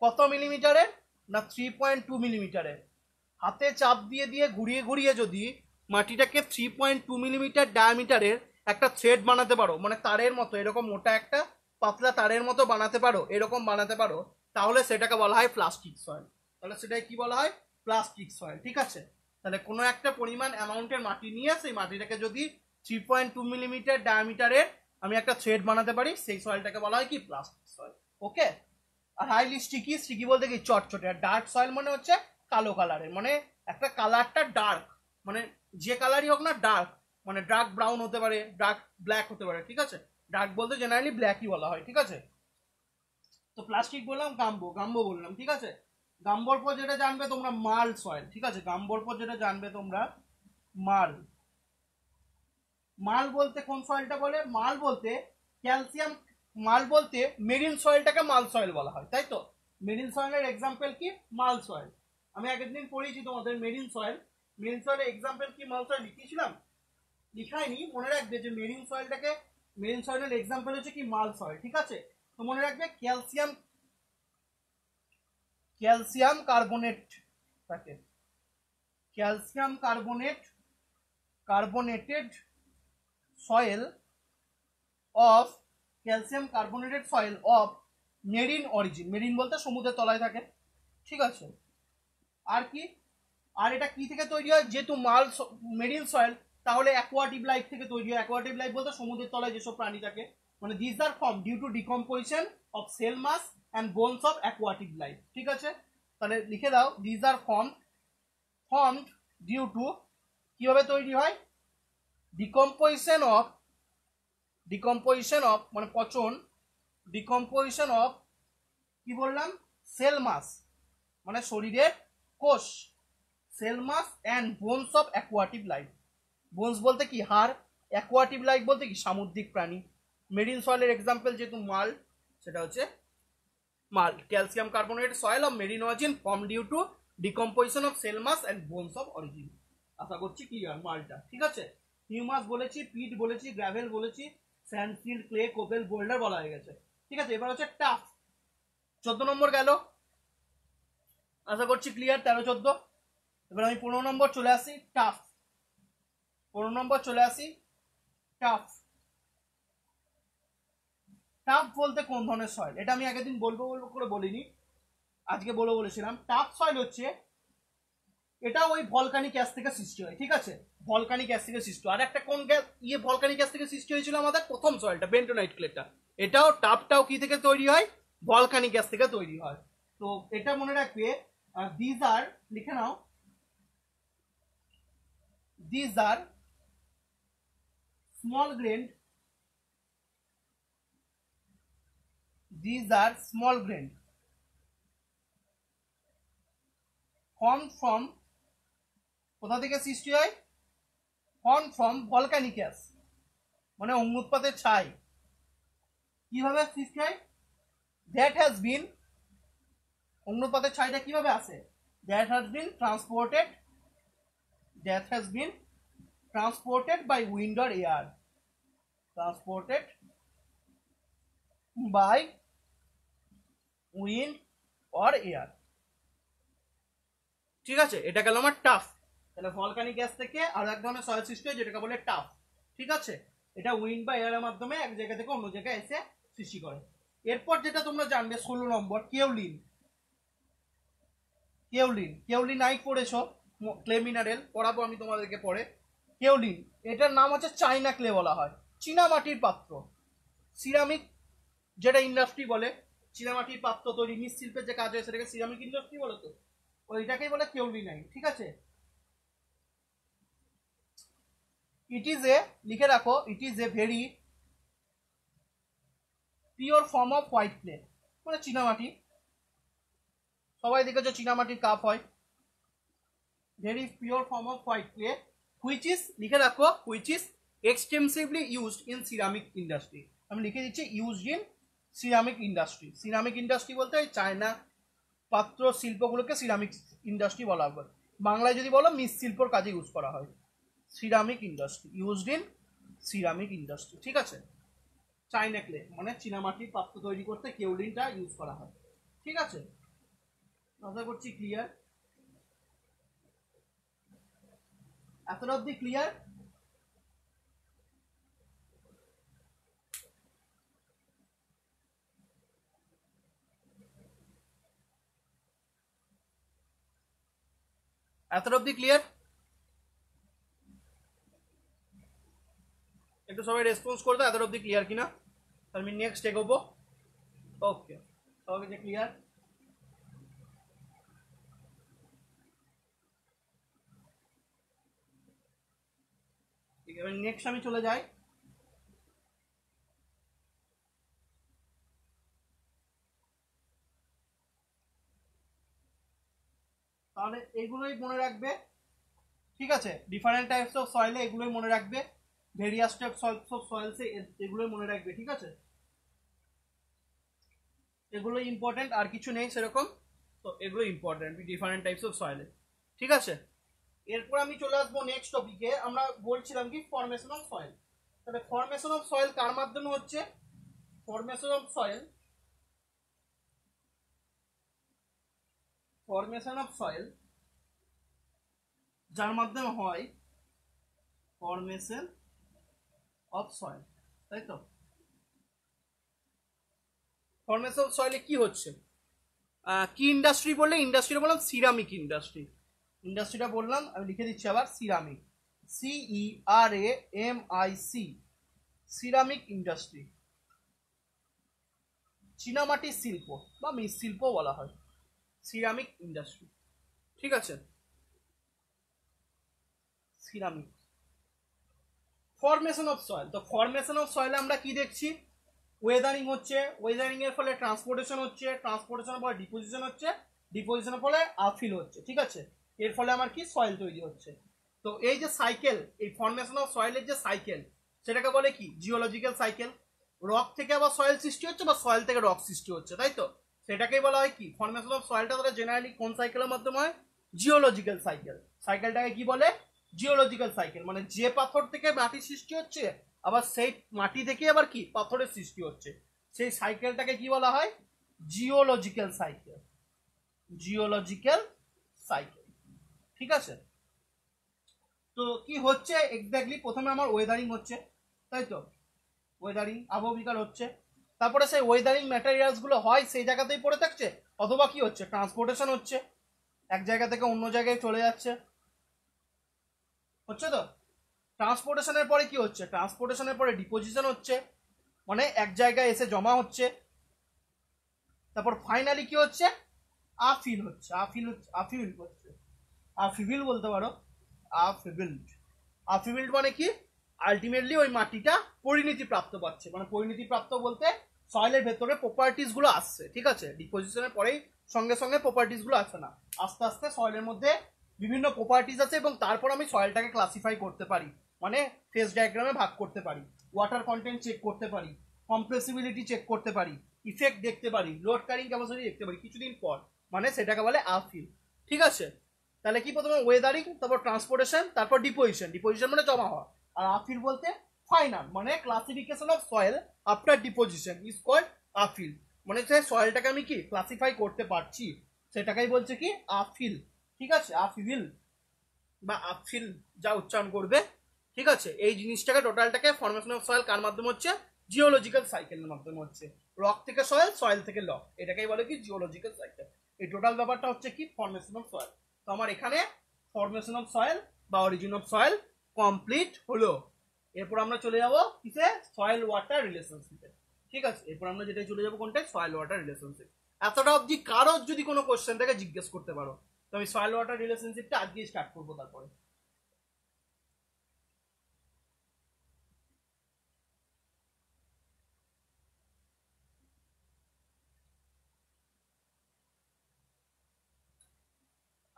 কত মিলিমিটারের? না 3.2 মিলিমিটারের। হাতে চাপ দিয়ে দিয়ে ঘুরিয়ে ঘুরিয়ে যদি মাটিটাকে 3.2 মিলিমিটার ডায়ামিটারের একটা থ্রেড বানাতে পারো, মানে তারের মতো, এরকম মোটা একটা পাতলা তারের মতো বানাতে পারো, এরকম বানাতে পারো, তাহলে সেটাকে বলা হয় প্লাস্টিক সয়েল। তাহলে সেটাই কি বলা হয়? Plastic soil. ঠিক আছে, তাহলে কোনো একটা পরিমাণ অ্যামাউন্টের মাটি নিয়ে সেই মাটিটাকে যদি 3.2 মিলিমিটার ডায়ামিটারের আমি একটা থ্রেড বানাতে পারি, সেই সয়েলটাকে বলা হয় কি? Plastic soil. Okay. Are highly sticky, sticky বলতে কি? চটচটে। আর ডার্ক সয়েল মানে হচ্ছে কালো কালারের, মানে একটা কালারটা ডার্ক, মানে যে কালারই হোক না ডার্ক, মানে ডার্ক ব্রাউন হতে পারে, ডার্ক ব্ল্যাক হতে পারে। ঠিক আছে, ডার্ক বলতে জেনারেলি ব্ল্যাকই বলা হয়। ঠিক আছে, তো প্লাস্টিক বললাম, গাম্বো, গাম্বো বললাম। ঠিক আছে, গাম্বোর পর যেটা জানবে তোমরা, মাল সয়েল। ঠিক আছে, গাম্বোর পর যেটা জানবে তোমরা, মাল। মাল বলতে কোন সয়েলটা বলে? মাল বলতে ক্যালসিয়াম, মাল বলতে মেরিন সয়েলটাকে মাল সয়েল বলা হয়, তাই তো? মেরিন সয়েলের এক্সাম্পল কি? মাল সয়েল। আমি আগের দিন পড়িয়েছি তোমাদের মেরিন সয়েল। মেরিন সয়েলের এক্সাম্পল কি? মাল সয়েল লিখেছিলাম? লিখাইনি? মনে রাখবে যে মেরিন সয়েলটাকে, মেরিন সয়েলের এক্সাম্পল হচ্ছে কি? মাল সয়েল। ঠিক আছে, তো মনে রাখবে ক্যালসিয়াম, ক্যালসিয়াম কার্বনেট থাকে, calcium carbonate, carbonated soil of, calcium carbonated soil of marine origin. Marine বলতে সমুদ্রের তলায় থাকে। ঠিক আছে, আর কি? আর এটা কি থেকে তৈরি হয়? যেহেতু মাল মেরিন সয়েল, তাহলে অ্যাকোয়াটিক লাইফ থেকে তৈরি হয়। অ্যাকোয়াটিক লাইফ বলতে সমুদ্রের তলায় যেসব প্রাণী থাকে, মানে this are form due to decomposition of sell mass and bones of aquatic life. ঠিক আছে, তাহলে লিখে দাও, this are formed due to, কিভাবে তৈরি হয়? ডিকম্পোজিশন অফ, ডিকম্পোজিশন অফ মানে পচন, ডিকম্পোজিশন অফ, কি বললাম? সেল মাস মানে শরীরের কোষ, cell mass and bones of aquatic life. Bones বলতে কি? হাড়। অ্যাকোয়াটিক লাইফ বলতে কি? সামুদ্রিক প্রাণী। মেরিন সয়েলের এক্সাম্পল যেহেতু মাল, সেটা হচ্ছে marl. Calcium carbonate soil of marine origin form due to decomposition of sell mass and bones of origin. আশা করছি ক্লিয়ার মালটা। ঠিক আছে, হিউমাস বলেছি, পিট বলেছি, গ্রাভেল বলেছি, স্যান্ডফিল্ড, ক্লে, কোপেল, বোল্ডার বলা হয়ে গেছে। ঠিক আছে, এবার হচ্ছে টাফ। 14 নম্বর গেল, আশা করছি ক্লিয়ার। 13, 14। এবার আমি 15 নম্বর চলে আসি, টাফ। 15 নম্বর চলে আসি, টাফ। টাফ বলতে কোন ধরনের সয়েল? এটা আমি আগের দিন বলবো বলবো করে বলিনি, আজকে বলবো বলেছিলাম। টাফ সয়েল হচ্ছে, এটা ওই ভলকানিক গ্যাস থেকে সৃষ্টি হয়। ঠিক আছে, ভলকানিক গ্যাস থেকে সৃষ্টি হয়। আর একটা কোন গ্যাস, ভলকানিক গ্যাস থেকে সৃষ্টি হয়েছিল আমাদের প্রথম সয়েলটা, বেন্টোনাইট ক্লেটা। এটাও, টাফটাও কি থেকে তৈরি হয়? ভলকানিক গ্যাস থেকে তৈরি হয়। তো এটা মনে রাখবে। দিস আর, লিখে নাও, this are small grain, these are small grain formed from কোথা থেকে সৃষ্টি হয় formed from volcanic ash মানে অগ্নুৎপাতের ছাই কিভাবে সৃষ্টি হয় that has been অগ্নুৎপাতের ছাইটা কিভাবে আসে that has been transported by wind or air transported by wind or air ঠিক আছে এটা গেল আমার টাফ তাহলে ভলকানিক গ্যাস থেকে আর এক ধরনের সয়েল সৃষ্টি হয় যেটাকে বলে টাফ ঠিক আছে এটা উইন্ড বা এয়ারের মাধ্যমে এক জায়গা থেকে অন্য জায়গায় এসে সৃষ্টি করে এরপর যেটা তোমরা জানবে 16 নম্বর কেওলিনাইট পড়েছো ক্লে মিনারেল পড়াবো আমি তোমাদেরকে পরে কেওলিন এটার নাম হচ্ছে চাইনা ক্লে বলা হয় চীনা মাটির পাত্র সিরামিক যেটা ইন্ডাস্ট্রি বলে চীনা মাটির পাত্র তৈরি মৃৎশিল্পের যে কাজ হয় সেটাকে সিরামিক ইন্ডাস্ট্রি বলে তো ওইটাকেই বলে কেওলিনাইট ঠিক আছে ইট ইজ এ লিখে রাখো ইট is a very pure form off white clay মানে চীনামাটি সবাই দেখেছো চীনামাটির কাপ হয় very pure form off white clay which is লিখে রাখো which is extensively used in ceramic industry আমি লিখে দিচ্ছি ইউজড ইন সিরামিক ইন্ডাস্ট্রি বলতে ওই চায়না পাত্র শিল্পগুলোকে সিরামিক ইন্ডাস্ট্রি বলা হয় বাংলায় যদি বলো মৃৎশিল্পর কাজে ইউজ করা হয় ceramic industry used in ceramic industry ঠিক আছে চাইনা ক্লে মানে চীনামাটির পাত্র তৈরি করতে কেওলিনটা ইউজ করা হয় ঠিক আছে আশা করছি ক্লিয়ার এতটা অবধি ক্লিয়ার এতটা অবধি ক্লিয়ার একটু সবাই রেসপন্স করতে এতটা অবধি ক্লিয়ার কিনা আমি নেক্সট এগোবো ওকে সবাই যে ক্লিয়ার ঠিক আছে নেক্সট আমি চলে যাই তাহলে এগুলোই মনে রাখবে ঠিক আছে ডিফারেন্ট টাইপস অফ সয়েলে এগুলোই মনে রাখবে ভেরিয়াস টাইপস অফ সয়েলসে এগুলোই মনে রাখবে ঠিক আছে এগুলো ইম্পর্টেন্ট আর কিছু নেই সেরকম তো এগুলো ইম্পর্টেন্ট ডিফারেন্ট টাইপস অফ সয়েলে ঠিক আছে এরপর আমি চলে আসবো নেক্সট টপিকে আমরা বলছিলাম কি ফরমেশন অফ সয়েল তাহলে ফরমেশন অফ সয়েল কার মাধ্যমে হচ্ছে ফরমেশন অফ সয়েল যার মাধ্যমে হয় ফরমেশন অফ সয়েল তাই তো ফরমেশন অফ সয়েলে কি হচ্ছে কি ইন্ডাস্ট্রি বললে ইন্ডাস্ট্রিটা বললাম সিরামিক ইন্ডাস্ট্রিটা বললাম আমি লিখে দিচ্ছি আবার সিরামিক CERAMIC সিরামিক ইন্ডাস্ট্রি চীনামাটির শিল্প বা মৃৎশিল্প বলা হয় সিরামিক ইন্ডাস্ট্রি ঠিক আছে সিরামিক ফরমেশন অফ সয়েল তো ফরমেশন অফ সয়েলে আমরা কি দেখছি ওয়েদারিং হচ্ছে ওয়েদারিং এর ফলে ট্রান্সপোর্টেশন হচ্ছে ট্রান্সপোর্টেশনের ফলে ডিপোজিশন হচ্ছে ডিপোজিশনের ফলে আফিল হচ্ছে ঠিক আছে এর ফলে আমার কি সয়েল তৈরি হচ্ছে তো এই যে সাইকেল এই ফরমেশন অফ সয়েলের যে সাইকেল সেটাকে বলে কি জিওলজিক্যাল সাইকেল রক থেকে আবার সয়েল সৃষ্টি হচ্ছে বা সয়েল থেকে রক সৃষ্টি হচ্ছে তাই তো সেটাকেই বলা হয় কি ফরমেশন অফ সয়েলটা তাহলে জেনারেলি কোন সাইকেলের মাধ্যমে হয় জিওলজিক্যাল সাইকেলটাকে কি বলে জিওলজিক্যাল সাইকেল মানে যে পাথর থেকে মাটি সৃষ্টি হচ্ছে আবার সেই মাটি থেকে আবার কি পাথরের সৃষ্টি হচ্ছে সেই সাইকেলটাকে কি বলা হয় জিওলজিক্যাল সাইকেল ঠিক আছে তো কি হচ্ছে এক্স্যাক্টলি প্রথমে আমার ওয়েদারিং হচ্ছে তাই তো ওয়েদারিং আবহবিকার হচ্ছে তারপরে সেই ওয়েদারিং ম্যাটেরিয়ালস গুলো হয় সেই জায়গাতেই পড়ে থাকছে অথবা কি হচ্ছে ট্রান্সপোর্টেশন হচ্ছে এক জায়গা থেকে অন্য জায়গায় চলে যাচ্ছে হচ্ছে তো ট্রান্সপোর্টেশনের পরে কি হচ্ছে ট্রান্সপোর্টেশনের পরে ডিপোজিশন হচ্ছে মানে এক জায়গায় এসে জমা হচ্ছে তারপর ফাইনালি কি হচ্ছে আফিল বলতে পারো আফিবিল্ড মানে কি আলটিমেটলি ওই মাটিটা পরিণতি প্রাপ্ত পাচ্ছে মানে পরিণতি প্রাপ্ত বলতে সয়েলের ভেতরে প্রপার্টিস গুলো আসছে, ঠিক আছে, ডিপোজিশনের পরেই সঙ্গে সঙ্গে প্রপার্টিস গুলো আসে না, আস্তে আস্তে সয়েলের মধ্যে বিভিন্ন প্রপার্টিস আছে এবং তারপর আমি সয়েলটাকে ক্লাসিফাই করতে পারি, মানে ফেজ ডায়াগ্রামে ভাগ করতে পারি, ওয়াটার কন্টেন্ট চেক করতে পারি, কম্প্রেসিবিলিটি চেক করতে পারি, ইফেক্ট দেখতে পারি, লোড ক্যারিং ক্যাপাসিটি দেখতে পারি কিছুদিন পর, মানে সেটাকে বলে আপফিল। ঠিক আছে, তাহলে কি প্রথমে ওয়েদারিং, তারপর ট্রান্সপোর্টেশন, তারপর ডিপোজিশন, ডিপোজিশন মানে জমা হওয়া, আর আপফিল বলতে ফাইনাল, মানে classification of soil after deposition is called upfill, মানে সে সয়েলটাকে আমি কি ক্লাসিফাই করতে পারছি সেটাকেই বলছে কি আপফিল। ঠিক আছে, আপফিল বা আপফিল যা উচ্চারণ করবে। ঠিক আছে, এই জিনিসটাকে টোটালটাকে ফর্মেশন অফ সয়েল কার মাধ্যমে হচ্ছে, জিওলজিক্যাল সাইকেলের মাধ্যমে হচ্ছে, রক থেকে সয়েল, সয়েল থেকে লক, এটাকেই বলে কি জিওলজিক্যাল সাইকেল। এই টোটাল ব্যাপারটা হচ্ছে কি ফর্মেশন অফ সয়েল। তো আমার এখানে ফর্মেশন অফ সয়েল বা অরিজিন অফ সয়েল কমপ্লিট হলো। এরপর আমরা চলে যাব কিসে, সয়েল ওয়াটার রিলেশনশিপে। ঠিক আছে, এরপর আমরা যেটা চলে যাবো কোনটা, সয়েল ওয়াটার রিলেশনশিপ। এতটা অবধি কারোর যদি কোনো কোশ্চেন থেকে জিজ্ঞেস করতে পারো, তো আমি সয়েল ওয়াটার রিলেশনশিপটা আজকে স্টার্ট করবো। তারপরে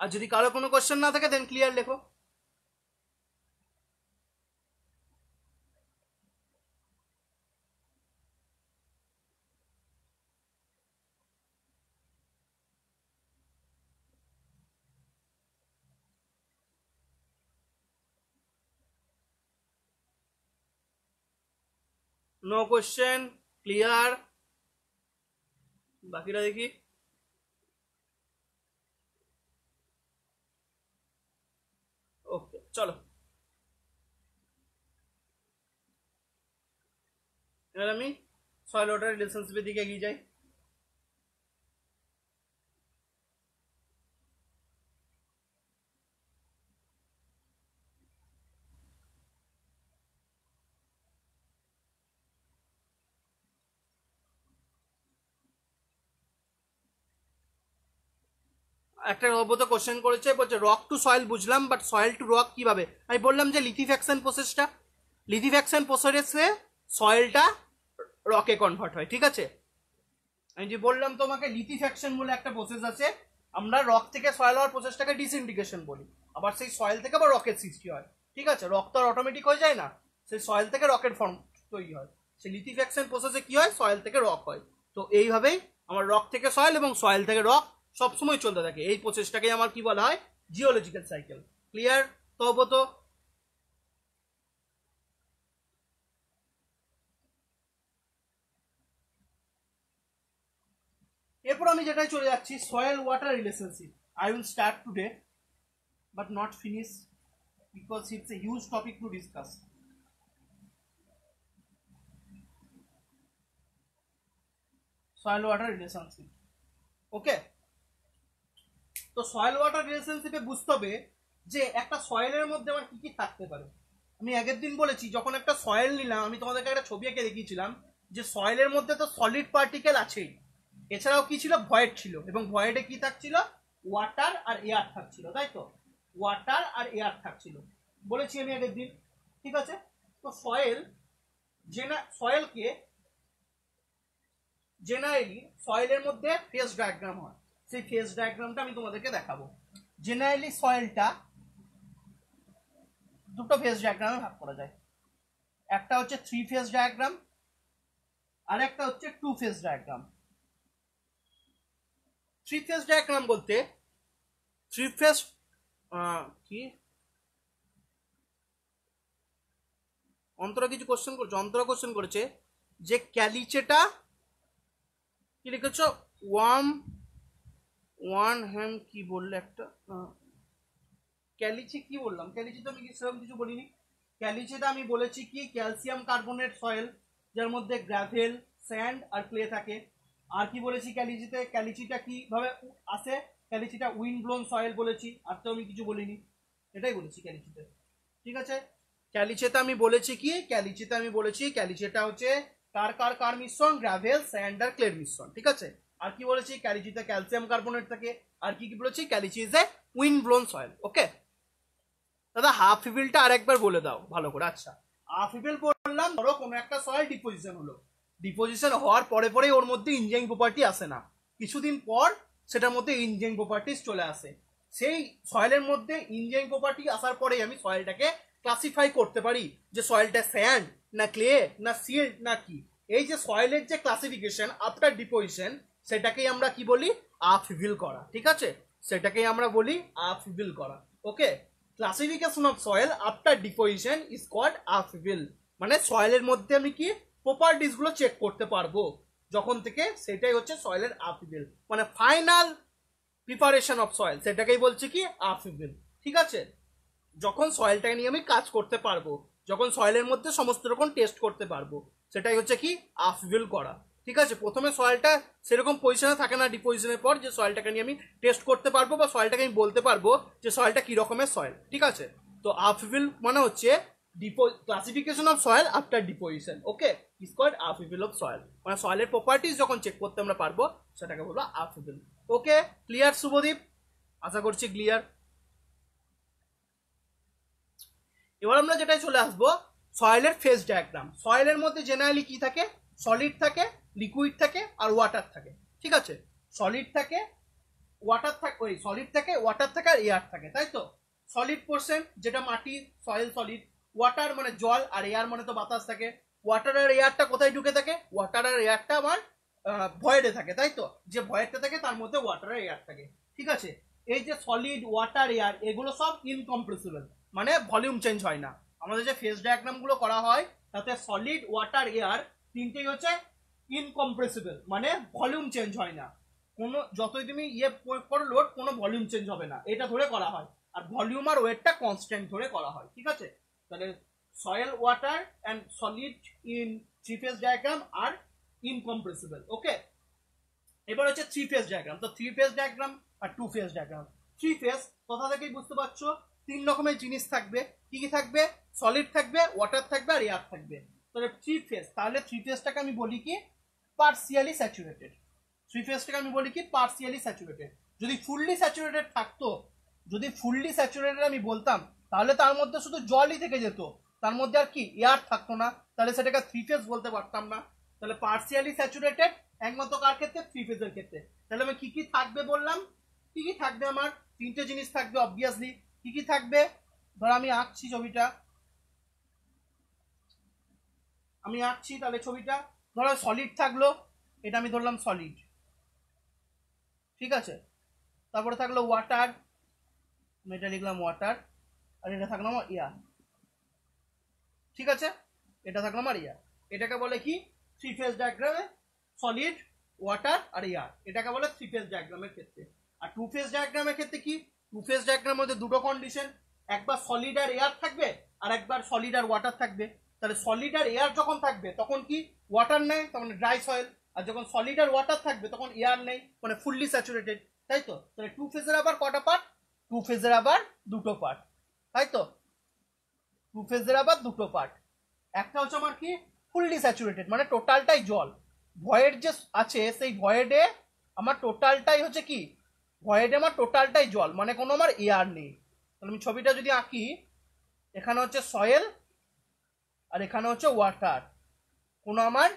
আর যদি কারো কোনো কোশ্চেন না থাকে দেন ক্লিয়ার লেখো। নো কোশ্চেন, ক্লিয়ার, বাকিরা দেখি। ওকে চলো, এবার আমি সয়েল ওয়াটার রিলেশনশিপের দিকে এগিয়ে যাই। একটা রবত কোশ্চেন করেছে, বলছে রক টু সয়েল বুঝলাম, বাট সয়েল টু রক কিভাবে? আমি বললাম যে লিথিফ্যাকশন প্রসেসটা, লিথিফ্যাকশন প্রসেসে সয়েলটা রকে কনভার্ট হয়। ঠিক আছে, আমি যে বললাম তোমাকে লিথিফ্যাকশন বলে একটা প্রসেস আছে, আমরা রক থেকে সয়েল হওয়ার প্রসেসটাকে ডিসইন্টিগ্রেশন বলি, আবার সেই সয়েল থেকে আবার রকের সৃষ্টি হয়। ঠিক আছে, রক তো আর অটোমেটিক হয়ে যায় না, সেই সয়েল থেকে রকের ফর্ম তৈরি হয়, সেই লিথিফ্যাকশন প্রসেসে কি হয়, সয়েল থেকে রক হয়। তো এইভাবেই আমার রক থেকে সয়েল এবং সয়েল থেকে রক সবসময় চলতে থাকে, এই প্রসেসটাকে আমার কি বলা হয়, জিওলজিক্যাল সাইকেল। ক্লিয়ার তো? এরপর আমি যেটাই চলে যাচ্ছি, soil water relationship. I will start today but not finish because it's a huge topic to discuss. Soil water relationship. Okay, তো সয়েল ওয়াটার রিলেশনশিপে বুঝতে হবে যে একটা সয়েলের মধ্যে আমার কি কি থাকতে পারে। আমি আগের দিন বলেছি, যখন একটা সয়েল নিলাম আমি তোমাদেরকে একটা ছবি এঁকে দেখিয়েছিলাম যে সয়েলের মধ্যে তো সলিড পার্টিকেল আছেই, এছাড়াও কি ছিল, ভয়েড ছিল, এবং ভয়েডে কি থাকছিল, ওয়াটার আর এয়ার থাকছিল, তাই তো, ওয়াটার আর এয়ার থাকছিল বলেছি আমি আগের দিন। ঠিক আছে, তো সয়েলকে জেনারেলি সয়েলের মধ্যে ফেজ ডায়াগ্রাম হয়, সেই ফেজ ডায়াগ্রামটা আমি তোমাদেরকে দেখাবো। জেনারেলি সয়েলটা দুটো ফেজ ডায়াগ্রামে ভাগ করা যায়, একটা হচ্ছে 3 ফেজ ডায়াগ্রাম আর একটা হচ্ছে 2 ফেজ ডায়াগ্রাম। 3 ফেজ ডায়াগ্রাম বলতে 3 ফেজ কি, অন্তরা কিছু কোশ্চেন করছে, অন্তরা কোশ্চেন করেছে যে ক্যালিচেটা কি লিখেছ, ওয়ান হ্যাম কি বললে একটা, ক্যালিচে কি বললাম, ক্যালিচে তো আমি সেরকম কিছু বলিনি। ক্যালিচেটা আমি বলেছি কি ক্যালসিয়াম কার্বনেট সয়েল, যার মধ্যে গ্রাভেল, স্যান্ড আর ক্লে থাকে। আর কি বলেছি ক্যালিচিতে, ক্যালিচিটা কিভাবে আসে, ক্যালিচিটা উইন্ড ব্লোন সয়েল বলেছি, আর তো আমি কিছু বলিনি, এটাই বলেছি ক্যালিচিতে। ঠিক আছে, ক্যালিচেতে আমি বলেছি কি, ক্যালিচেতে আমি বলেছি ক্যালিচেটা হচ্ছে কার মিশ্রণ, গ্রাভেল, স্যান্ড আর ক্লের মিশ্রণ। ঠিক আছে, আর কি বলেছি, ক্যালিচিতে ক্যালসিয়াম কার্বনেট থাকে, আর কি কি বলেছি, caliche is a wind blown soil. Okay দাদা, হাফ ইভিলটা আরেকবার বলে দাও ভালো করে। আচ্ছা, হাফ ইভিল বললাম, ধরো কোনো একটা সয়েল ডিপোজিশন হলো, ডিপোজিশন হওয়ার পরে পরেই ওর মধ্যে ইঞ্জিনিয়ারিং প্রপার্টি আসে না, কিছুদিন পর সেটার মধ্যে ইঞ্জিনিয়ারিং প্রপার্টিজ চলে আসে। সেই সয়েলের মধ্যে ইঞ্জিনিয়ারিং প্রপার্টি আসার পরেই আমি সয়েলটাকে ক্লাসিফাই করতে পারি যে সয়েলটা স্যান্ড না ক্লে না সিল্ট না কি। এই যে সয়েলের যে ক্লাসিফিকেশন আফটার ডিপোজিশন, সেটাকেই আমরা কি বলি, আপহিল করা। ঠিক আছে, সেটাকেই আমরা বলি আপহিল করা। Okay, classification of soil after deposition is called uphill. মানে সয়েলের মধ্যে আমি কি প্রপার্টিজ গুলো চেক করতে পারবো যখন থেকে, সেটাই হচ্ছে সয়েলের আপহিল, মানে ফাইনাল প্রিপারেশন অফ সয়েল, সেটাকেই বলছি কি আপহিল। ঠিক আছে, যখন সয়েলটাকে নিয়ে আমি কাজ করতে পারবো, যখন সয়েলের মধ্যে সমস্ত রকম টেস্ট করতে পারবো, সেটাই হচ্ছে কি আপহিল করা। ঠিক আছে, প্রথমে সয়েলটা সেরকম পজিশনে থাকে না ডিপোজিশনের পর যে সয়েলটাকে নিয়ে আমি টেস্ট করতে পারবো বা সয়েলটাকে আমি বলতে পারবো যে সয়েলটা কি রকমের সয়েল। ঠিক আছে, তো আপহিল মানে হচ্ছে classification of soil after deposition. Okay, is called uphill of soil, মানে সয়েলের প্রপার্টিজ যখন চেক করতে আমরা পারবো সেটাকে বলবো আপহিল। ওকে, ক্লিয়ার শুভদীপ? আশা করছি ক্লিয়ার। এবার আমরা যেটাই চলে আসবো সয়েলের ফেজ ডায়াগ্রাম। সয়েলের মধ্যে জেনারেলি কি থাকে, সলিড থাকে, লিকুইড থাকে আর ওয়াটার থাকে। ঠিক আছে, সলিড থাকে, ওয়াটার থাকে, ওই সলিড থাকে, ওয়াটার থাকে আর এয়ার থাকে, তাই তো। সলিড পোর্শন যেটা মাটি, সয়েল সলিড। ওয়াটার মানে জল, আর এয়ার মানে তো বাতাস থাকে। ওয়াটার আর এয়ারটা কোথায় ঢুকে থাকে, ওয়াটার আর এয়ারটা আমার ভয়েডে থাকে, তাই তো। যে ভয়েডটা থাকে তার মধ্যে ওয়াটার আর এয়ার থাকে। ঠিক আছে, এই যে সলিড, ওয়াটার, এয়ার, এগুলো সব ইনকম্প্রেসিবল, মানে ভলিউম চেঞ্জ হয় না। আমাদের যে ফেজ ডায়াগ্রাম গুলো করা হয় তাতে সলিড, ওয়াটার, এয়ার তিনটেই হচ্ছে ইনকম্প্রেসিবল, মানে ভলিউম চেঞ্জ হয় না। কোনো যতই তুমি প্রয়োগ করো লোড, কোনো ভলিউম চেঞ্জ হবে না, এটা ধরে করা হয়। আর ভলিউম আর ওয়েটটা কনস্ট্যান্ট ধরে করা হয়। ঠিক আছে, তাহলে soil, water and solid in three phase diagram are incompressible. Okay, এবার হচ্ছে থ্রি ফেজ ডায়াগ্রাম। তো থ্রি ফেজ ডায়াগ্রাম আর two phase diagram. Three phase কোথা থেকেই বুঝতে পারছো, তিন রকমের জিনিস থাকবে। কি কি থাকবে, সলিড থাকবে, ওয়াটার থাকবে আর এয়ার থাকবে। তাহলে থ্রি ফেজ, তাহলে থ্রি ফেজটাকে আমি বলি কি পার্সিয়ালি স্যাচুরেটেড। থ্রি ফেজটাকে আমি বলি কি পার্সিয়ালি স্যাচুরেটেড। যদি ফুললি স্যাচুরেটেড থাকতো, যদি ফুললি স্যাচুরেটেড আমি বলতাম, তাহলে তার মধ্যে শুধু জলই থেকে যেত, তার মধ্যে আর কি এয়ার থাকতো না, তাহলে সেটাকে থ্রি ফেজ বলতে পারতাম না। তাহলে পার্সিয়ালি স্যাচুরেটেড একমাত্র কার ক্ষেত্রে, থ্রি ফেজের ক্ষেত্রে। তাহলে আমি কি কি থাকবে বললাম, কি কি থাকবে, আমার তিনটে জিনিস থাকবে অবভিয়াসলি। কি কি থাকবে, ধর আমি আঁকছি ছবিটা, আমি আঁকছি তাহলে ছবিটা, ধরো সলিড থাকলো, এটা আমি ধরলাম সলিড। ঠিক আছে, তারপরে থাকলো ওয়াটার, আমি এটা লিখলাম ওয়াটার, আর এটা থাকলো আমার এয়ার। ঠিক আছে, এটা থাকলো আমার এয়ার। এটাকে বলে কি থ্রি ফেজ ডায়াগ্রামে, সলিড, ওয়াটার আর এয়ার, এটাকে বলে থ্রি ফেজ ডায়াগ্রামের ক্ষেত্রে। আর টু ফেজ ডায়াগ্রামের ক্ষেত্রে কি, টু ফেজ ডায়াগ্রামের মধ্যে দুটো কন্ডিশন, একবার সলিড আর এয়ার থাকবে আর একবার সলিড আর ওয়াটার থাকবে। তাহলে সলিড আর এয়ার যখন থাকবে তখন কি ওয়াটার নেই, তখন ড্রাই সয়েল। আর যখন সলিড আর ওয়াটার থাকবে তখন এয়ার নেই, মানে ফুললি স্যাচুরেটেড, তাই তো। তাহলে টু ফেজের আবার কটা পার্ট, টু ফেজের আবার দুটো পার্ট, তাই তো। টু ফেজের আবার দুটো পার্ট, একটা হচ্ছে আমার কি ফুললি স্যাচুরেটেড, মানে টোটালটাই জল। ভয়েড যে আছে সেই ভয়েডে আমার টোটালটাই হচ্ছে কি, ভয়েডে আমার টোটালটাই জল, মানে কোনো আমার এয়ার নেই। তাহলে আমি ছবিটা যদি আঁকি, এখানে হচ্ছে সয়েল আর এখানে হচ্ছে ওয়াটার, কোনো আমার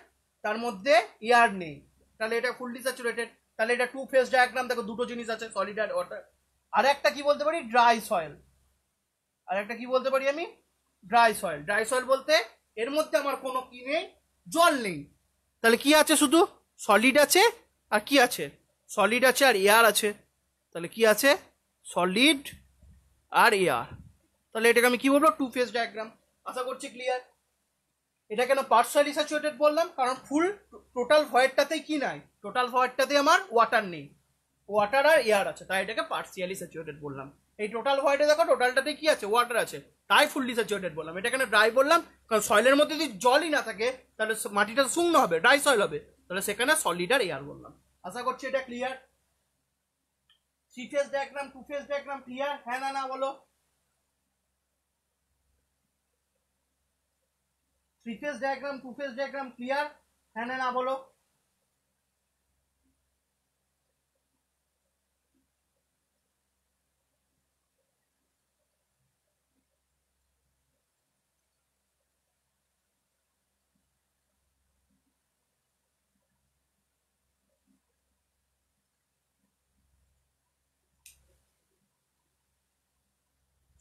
তার মধ্যে এয়ার নেই, তাহলে এটা ফুললি স্যাচুরেটেড। তাহলে এটা টু ফেজ ডায়াগ্রাম, দেখো দুটো জিনিস আছে, সলিড আর ওয়াটার। আর একটা কি বলতে পারি, ড্রাই সয়েল। আর একটা কি বলতে পারি আমি, ড্রাই সয়েল। ড্রাই সয়েল বলতে এর মধ্যে আমার কোনো কি নেই, জল নেই। তাহলে কি আছে, শুধু সলিড আছে আর কি আছে, সলিড আছে আর এয়ার আছে। তাহলে কি আছে, সলিড আর এয়ার। তাহলে এটাকে আমি কি বলবো, টু ফেজ ডায়াগ্রাম। আশা করছি ক্লিয়ার। এটা কেন পার্সিয়ালি স্যাচুরেটেড বললাম, কারণ ফুল টোটাল ভয়েডটাতেই কি নাই, টোটাল ভয়েডটাতে আমার ওয়াটার নেই, ওয়াটার আর এয়ার আছে, তাই এটাকে পার্সিয়ালি স্যাচুরেটেড বললাম। এই টোটাল ভয়েডে দেখো টোটালটাতে কি আছে, ওয়াটার আছে, তাই ফুললি স্যাচুরেটেড বললাম। এটা কেন ড্রাই বললাম, কারণ সয়েলের মধ্যে যদি জলই না থাকে তাহলে মাটিটা শূন্য হবে, ড্রাই সয়েল হবে, তাহলে সেখানে সলিড আর এয়ার বললাম। আশা করছি এটা clear. Three phase diagram, two phase diagram clear, হ্যাঁ না না বলো। Three phase diagram, two phase diagram clear, হ্যাঁ না না বলো।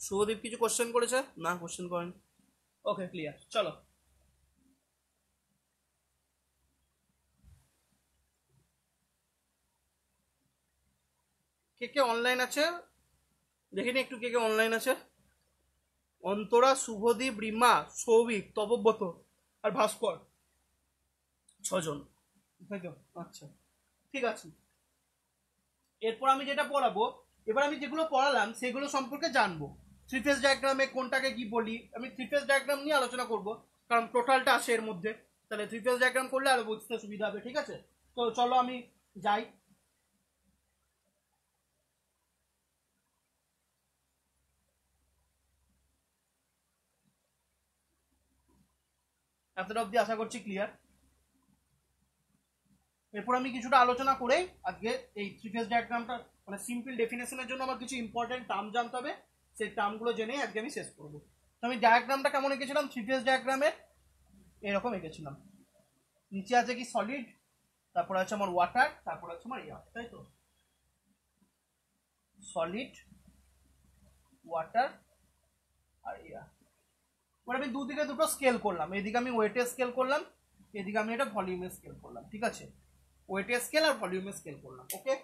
শুভদীপ কিছু কোশ্চেন করেছে? না, কোশ্চেন করেন। ওকে, ক্লিয়ার। চলো, কে কে অনলাইন আছে দেখিনি একটু, কে কে অনলাইন আছে? অন্তরা, শুভদীপ, রিমা, সৌভিক, তপব্রত আর ভাস্কর, 6জন। আচ্ছা, ঠিক আছে। এরপর আমি যেটা পড়াবো, এবার আমি যেগুলো পড়ালাম সেগুলো সম্পর্কে জানবো। থ্রি ফেজ ডায়াগ্রামে কোনটাকে কি বলি, আমি থ্রি ফেজ ডায়াগ্রাম নিয়ে আলোচনা করব, কারণ টোটালটা আসে এর মধ্যে। তাহলে থ্রি ফেজ ডায়াগ্রাম করলে আরো বুঝতে সুবিধা হবে, ঠিক আছে? তো চলো আমি যাই। এতটা অবধি আশা করছি ক্লিয়ার। এরপর আমি কিছুটা আলোচনা করেই আজকে এই থ্রি ফেজ ডায়াগ্রামটা মানে সিম্পল ডেফিনেশনের জন্য আমার কিছু ইম্পর্টেন্ট টার্ম জানতে হবে, সেই টার্মগুলো জেনেই আজকে আমি শেষ করবো। তো আমি ডায়াগ্রামটা কেমন এঁকেছিলাম থ্রি ফেজ ডায়াগ্রামের, এরকম এঁকেছিলাম। নিচে আছে কি সলিড, তারপরে আছে আমার ওয়াটার, তারপরে আছে আমার এয়ার, তাই তো? সলিড, ওয়াটার আর এয়ার। এবার আমি দুদিকে দুটো স্কেল করলাম, এদিকে আমি ওয়েটের স্কেল করলাম, এদিকে আমি এটা ভলিউমের স্কেল করলাম, ঠিক আছে? ওয়েটের স্কেল আর ভলিউমের স্কেল করলাম। ওকে,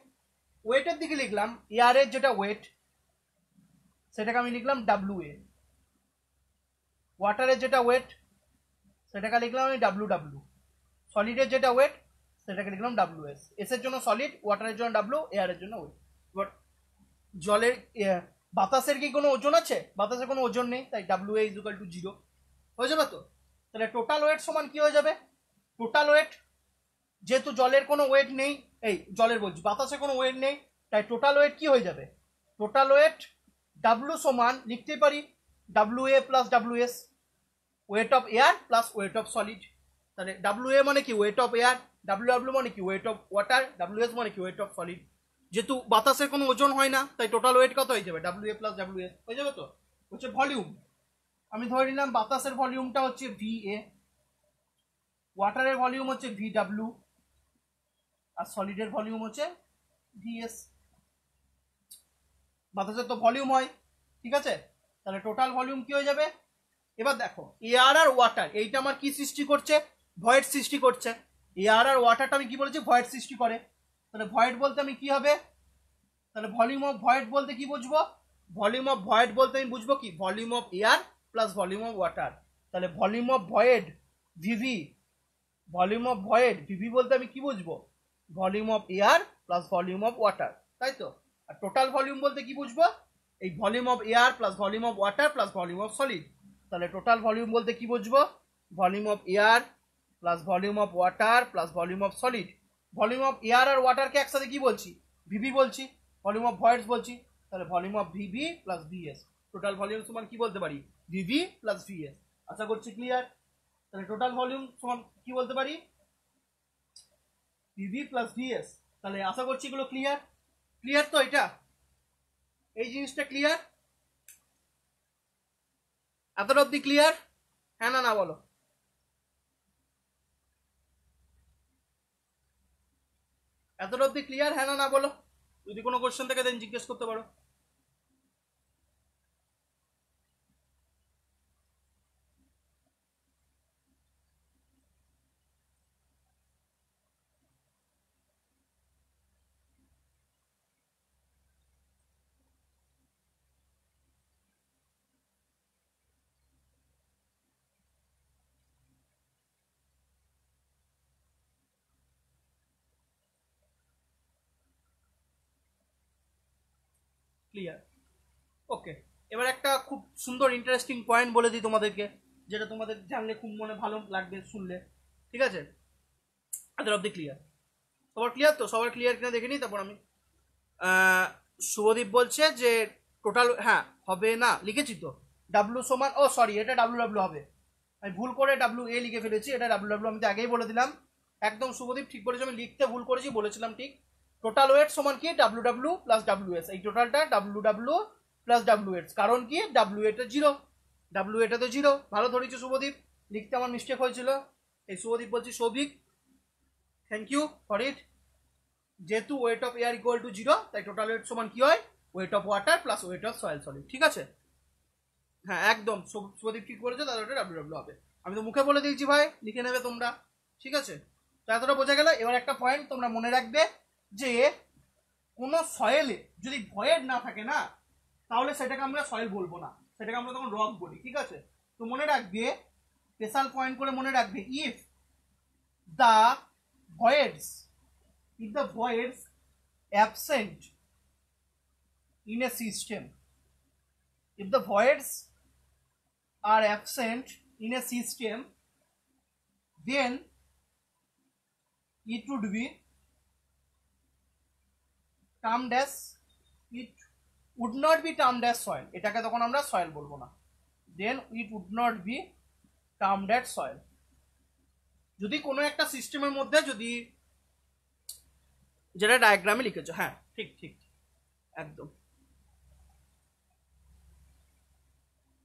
ওয়েটের দিকে লিখলাম এয়ারের যেটা ওয়েট সেটাকে আমি লিখলাম ডাব্লিউ এ, ওয়াটারের যেটা ওয়েট সেটাকে লিখলাম আমি ডাব্লিউ ডাব্লিউ, সলিডের যেটা ওয়েট সেটাকে লিখলাম ডাব্লিউ এস। এস এর জন্য সলিড, ওয়াটারের জন্য ডাব্লিউ, এয়ারের জন্য ওয়েট। এবার জলের বাতাসের কি কোনো ওজন আছে? বাতাসের কোনো ওজন নেই, তাই W A is equal to 0 হয়ে যাবে। তো তাহলে টোটাল ওয়েট সমান কি হয়ে যাবে? টোটাল ওয়েট, যেহেতু জলের কোনো ওয়েট নেই, এই জলের বলছি বাতাসে কোনো ওয়েট নেই, তাই টোটাল ওয়েট কি হয়ে যাবে? টোটাল ওয়েট ডাব্লিউ সমান লিখতে পারি W A plus W S, wait of air plus weight of solid. তাহলে ডাব্লিউ এ মানে কি wait of air, W W মানে কি wait of water, W S মানে কি ওয়েট অফ সলিড। যেহেতু বাতাসের কোনো ওজন হয় না, তাই টোটাল ওয়েট কত হয়ে যাবে? W A plus W S হয়ে যাবে। তো হচ্ছে ভলিউম, আমি ধরে নিলাম বাতাসের ভলিউমটা হচ্ছে ভি এ, ওয়াটারের ভলিউম হচ্ছে ভি ডাব্লিউ, আর সলিডের ভলিউম হচ্ছে ভিএস। বাতাসের তো ভলিউম হয়, ঠিক আছে? তাহলে টোটাল ভলিউম কি হয়ে যাবে? এবার দেখো এয়ার আর ওয়াটার এইটা আমার কি সৃষ্টি করছে? ভয়েড সৃষ্টি করছে। এয়ার আর ওয়াটারটা আমি কি বলেছি? ভয়েড সৃষ্টি করে। তাহলে ভয়েড বলতে আমি কি হবে? তাহলে ভলিউম অফ ভয়েড বলতে কি বুঝবো? ভলিউম অফ ভয়েড বলতে আমি বুঝবো কি volume of air plus volume of water. তাহলে volume of void VV, volume of void VV বলতে আমি কি বুঝবো? Volume of air plus volume of water, তাই তো? আর টোটাল ভলিউম বলতে কি বুঝবো? এই volume of air plus volume of water plus volume of solid. তাহলে টোটাল ভলিউম বলতে কি বুঝবো? Volume of air plus volume of water plus volume of solid. Volume of air আর ওয়াটারকে একসাথে কি বলছি? ভিভি বলছি। ভলিউম অফ ভয়েডস বলছি, তাহলে volume of VV plus VS. Total volume সমান কি বলতে পারি? VV plus VS. আশা করছি ক্লিয়ার। তাহলে টোটাল ভলিউম সমান কি বলতে পারি? VV plus VS. তাহলে আশা করছি এগুলো ক্লিয়ার। ক্লিয়ার তো? এটা এই জিনিসটা ক্লিয়ার? এতটা অব্দি ক্লিয়ার? হ্যাঁ না না বলো। এতটা অব্দি ক্লিয়ার? হ্যাঁ না না বলো। যদি কোনো কোশ্চেন থাকে দেন জিজ্ঞেস করতে পারো। ক্লিয়ার? ওকে, এবার একটা খুব সুন্দর ইন্টারেস্টিং পয়েন্ট বলে দিই তোমাদেরকে, যেটা তোমাদের জানলে খুব মনে ভালো লাগবে শুনলে, ঠিক আছে? এতটা অব্দি ক্লিয়ার? সবার ক্লিয়ার তো? সবার ক্লিয়ার কিনা দেখে নিই, তারপর আমি শুভদীপ বলছে যে টোটাল হ্যাঁ হবে না, লিখেছি তো ডাব্লু সমান, ও সরি এটা ডাব্লু ডাব্লু হবে, আমি ভুল করে ডাব্লু এ লিখে ফেলেছি, এটা ডাব্লু ডাব্লু আমি তো আগেই বলে দিলাম। একদম শুভদীপ ঠিক বলেছি, আমি লিখতে ভুল করেছি, বলেছিলাম ঠিক। টোটাল ওয়েট সমান কি W W plus W S, এই টোটালটা W W plus W S, কারণ কি ডাব্লু এটা 0, ডাব্লু এটা তো 0। ভালো ধরেছি শুভদীপ, লিখতে আমার মিস্টেক হয়েছিল। এই শুভদীপ বলছি Souvik, thank you for it. যেহেতু weight of air equal to 0, তাই টোটাল ওয়েট সমান কি হয়? Weight of water plus weight of soil solid, ঠিক আছে? হ্যাঁ একদম শুভদীপ ঠিক বলেছো, তাহলে ওটা ডাব্লিউ ডাব্লিউ হবে। আমি তো মুখে বলে দিয়েছি ভাই, লিখে নেবে তোমরা, ঠিক আছে? তো এতটা বোঝা গেল। এবার একটা পয়েন্ট তোমরা মনে রাখবে যে কোনো সয়েলে যদি ভয়েড না থাকে না, তাহলে সেটাকে আমরা সয়েল বলবো না, সেটাকে আমরা তখন রক বলি, ঠিক আছে? তো মনে রাখবে, স্পেশাল পয়েন্ট করে মনে রাখবে, if the voids absent in a system, if the voids are absent in a system, then it would be termed as, it would not be termed as soil, এটাকে তখন আমরা soil বলবো না, then it would not be termed as soil। যদি কোনো একটা সিস্টেমের মধ্যে যদি, যেটা ডায়াগ্রামে লিখেছো, হ্যাঁ ঠিক ঠিক একদম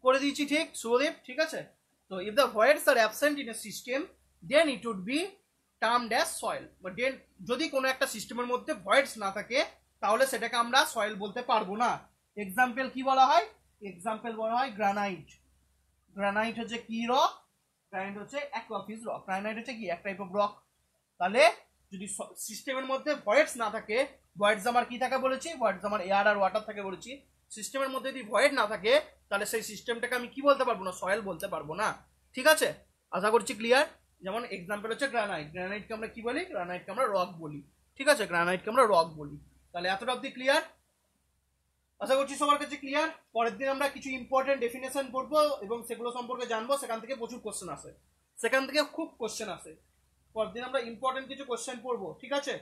করে দিয়েছি, ঠিক শুভদীপ, ঠিক আছে? তো if the voids are absent in a system, then it would be termed as soil. But then যদি কোনো একটা সিস্টেমের মধ্যে ভয়েডস না থাকে, তাহলে সেটাকে আমরা সয়েল বলতে পারবো না। এক্সাম্পল কি বলা হয়? এক্সাম্পল বলা হয় গ্রানাইট। গ্রানাইট হচ্ছে কি রক? গ্রানাইট হচ্ছে অ্যাকুয়াফিস রক। গ্রানাইট হচ্ছে কি, এক টাইপ অফ রক। তাহলে যদি সিস্টেমের মধ্যে ভয়েডস না থাকে, ভয়েডস আমার কি থাকে বলেছি? ভয়েডস আমার এয়ার আর ওয়াটার থাকে বলেছি। সিস্টেমের মধ্যে যদি ভয়েড না থাকে, তাহলে সেই সিস্টেমটাকে আমি কি বলতে পারবো না? সয়েল বলতে পারবো না, ঠিক আছে? আশা করছি ক্লিয়ার। যেমন এক্সাম্পল হচ্ছে গ্রানাইট। গ্রানাইটকে আমরা কি বলি? গ্রানাইটকে আমরা রক বলি, ঠিক আছে? গ্রানাইটকে আমরা রক বলি। তাহলে এতটা অবধি ক্লিয়ার? আশা করছি সবার কাছে ক্লিয়ার। পরের দিন আমরা কিছু ইম্পর্টেন্ট ডেফিনেশন পড়বো এবং সেগুলো সম্পর্কে জানবো। সেখান থেকে প্রচুর কোশ্চেন আসে, সেখান থেকে খুব কোশ্চেন আসে। পরের দিন আমরা ইম্পর্টেন্ট কিছু কোশ্চেন পড়বো, ঠিক আছে?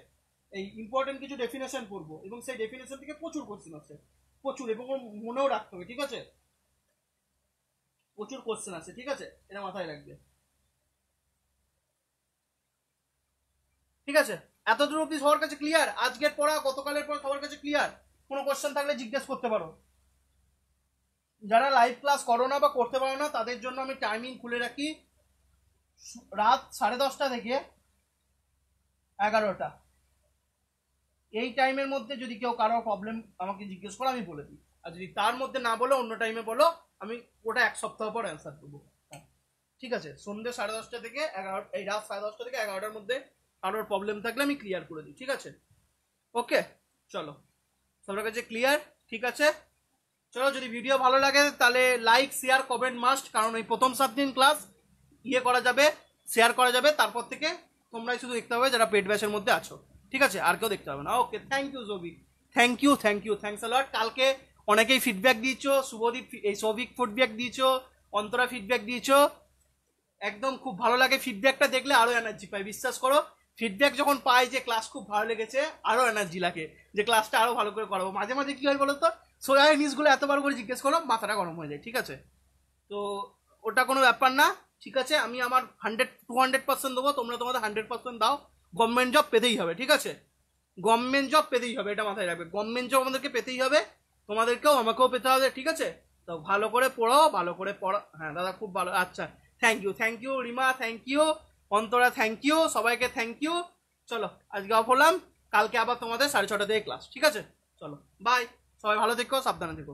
এই ইম্পর্টেন্ট কিছু ডেফিনেশন পড়বো এবং সেই ডেফিনেশন থেকে প্রচুর কোশ্চেন আসে, প্রচুর, এবং মনেও রাখতে হবে, ঠিক আছে? প্রচুর কোশ্চেন আছে, ঠিক আছে? এটা মাথায় রাখবে, ঠিক আছে? এতদূর অব্দি সবার কাছে ক্লিয়ার? আজকের পড়া গতকালের পর সবার কাছে ক্লিয়ার? কোনো কোশ্চেন থাকলে জিজ্ঞেস করতে পারো। যারা লাইভ ক্লাস করো না বা করতে পারো না, তাদের জন্য আমি টাইমিং খুলে রাখি রাত 10:30 থেকে 11টা। এই টাইমের মধ্যে যদি কেউ কারো প্রবলেম আমাকে জিজ্ঞেস করো, আমি বলে দিই। আর যদি তার মধ্যে না বলো, অন্য টাইমে বলো, আমি ওটা এক সপ্তাহ পর অ্যান্সার দেবো, ঠিক আছে? সন্ধ্যে 10:30 থেকে 11, এই রাত 10:30 থেকে 11টার মধ্যে কারোর প্রবলেম থাকলে আমি ক্লিয়ার করে দিই, ঠিক আছে? ওকে, চলো সবার কাছে ক্লিয়ার, ঠিক আছে? চলো, যদি ভিডিও ভালো লাগে তাহলে লাইক, শেয়ার, কমেন্ট মাস্ট, কারণ এই প্রথম 7 দিন ক্লাস ইয়ে করা যাবে, শেয়ার করা যাবে। তারপর থেকে তোমরাই শুধু দেখতে হবে যারা পেড ব্যাচের মধ্যে আছো, ঠিক আছে? আর কেউ দেখতে হবে না। ওকে, থ্যাংক ইউ জবি, thank you, thanks a lot. কালকে অনেকেই ফিডব্যাক দিয়েছো, শুভদীপ, এই সৌভিক ফিডব্যাক দিয়েছো, অন্তরা ফিডব্যাক দিয়েছো, একদম খুব ভালো লাগে। ফিডব্যাকটা দেখলে আরো এনার্জি পাই, বিশ্বাস করো। ফিডব্যাক যখন পাই যে ক্লাস খুব ভালো লেগেছে, আরো এনার্জি লাগে যে ক্লাসটা আরো ভালো করে করাবো। মাঝে মাঝে কি হয় বলো তো, সোজা জিনিসগুলো এতবার করে জিজ্ঞেস করো, মাথাটা গরম হয়ে যায়, ঠিক আছে? তো ওটা কোনো ব্যাপার না, ঠিক আছে? আমি আমার 200% দেবো, তোমরা তোমাদের 100% দাও। গভর্নমেন্ট জব পেতেই হবে, ঠিক আছে? গভর্নমেন্ট জব পেতেই হবে, এটা মাথায় রাখবে। গভর্নমেন্ট জব আমাদেরকে পেতেই হবে, তোমাদেরকেও আমাকেও পেতে হবে, ঠিক আছে? তো ভালো করে পড়ো, ভালো করে পড়ো। হ্যাঁ দাদা, খুব ভালো, আচ্ছা, thank you Rima, thank you Antara, thank you সবাইকে, থ্যাংক ইউ। চলো আজকে অফ হলাম, কালকে আবার তোমাদের 6:30 থেকে ক্লাস, ঠিক আছে? চলো বাই, সবাই ভালো থেকো, সাবধানে থেকো।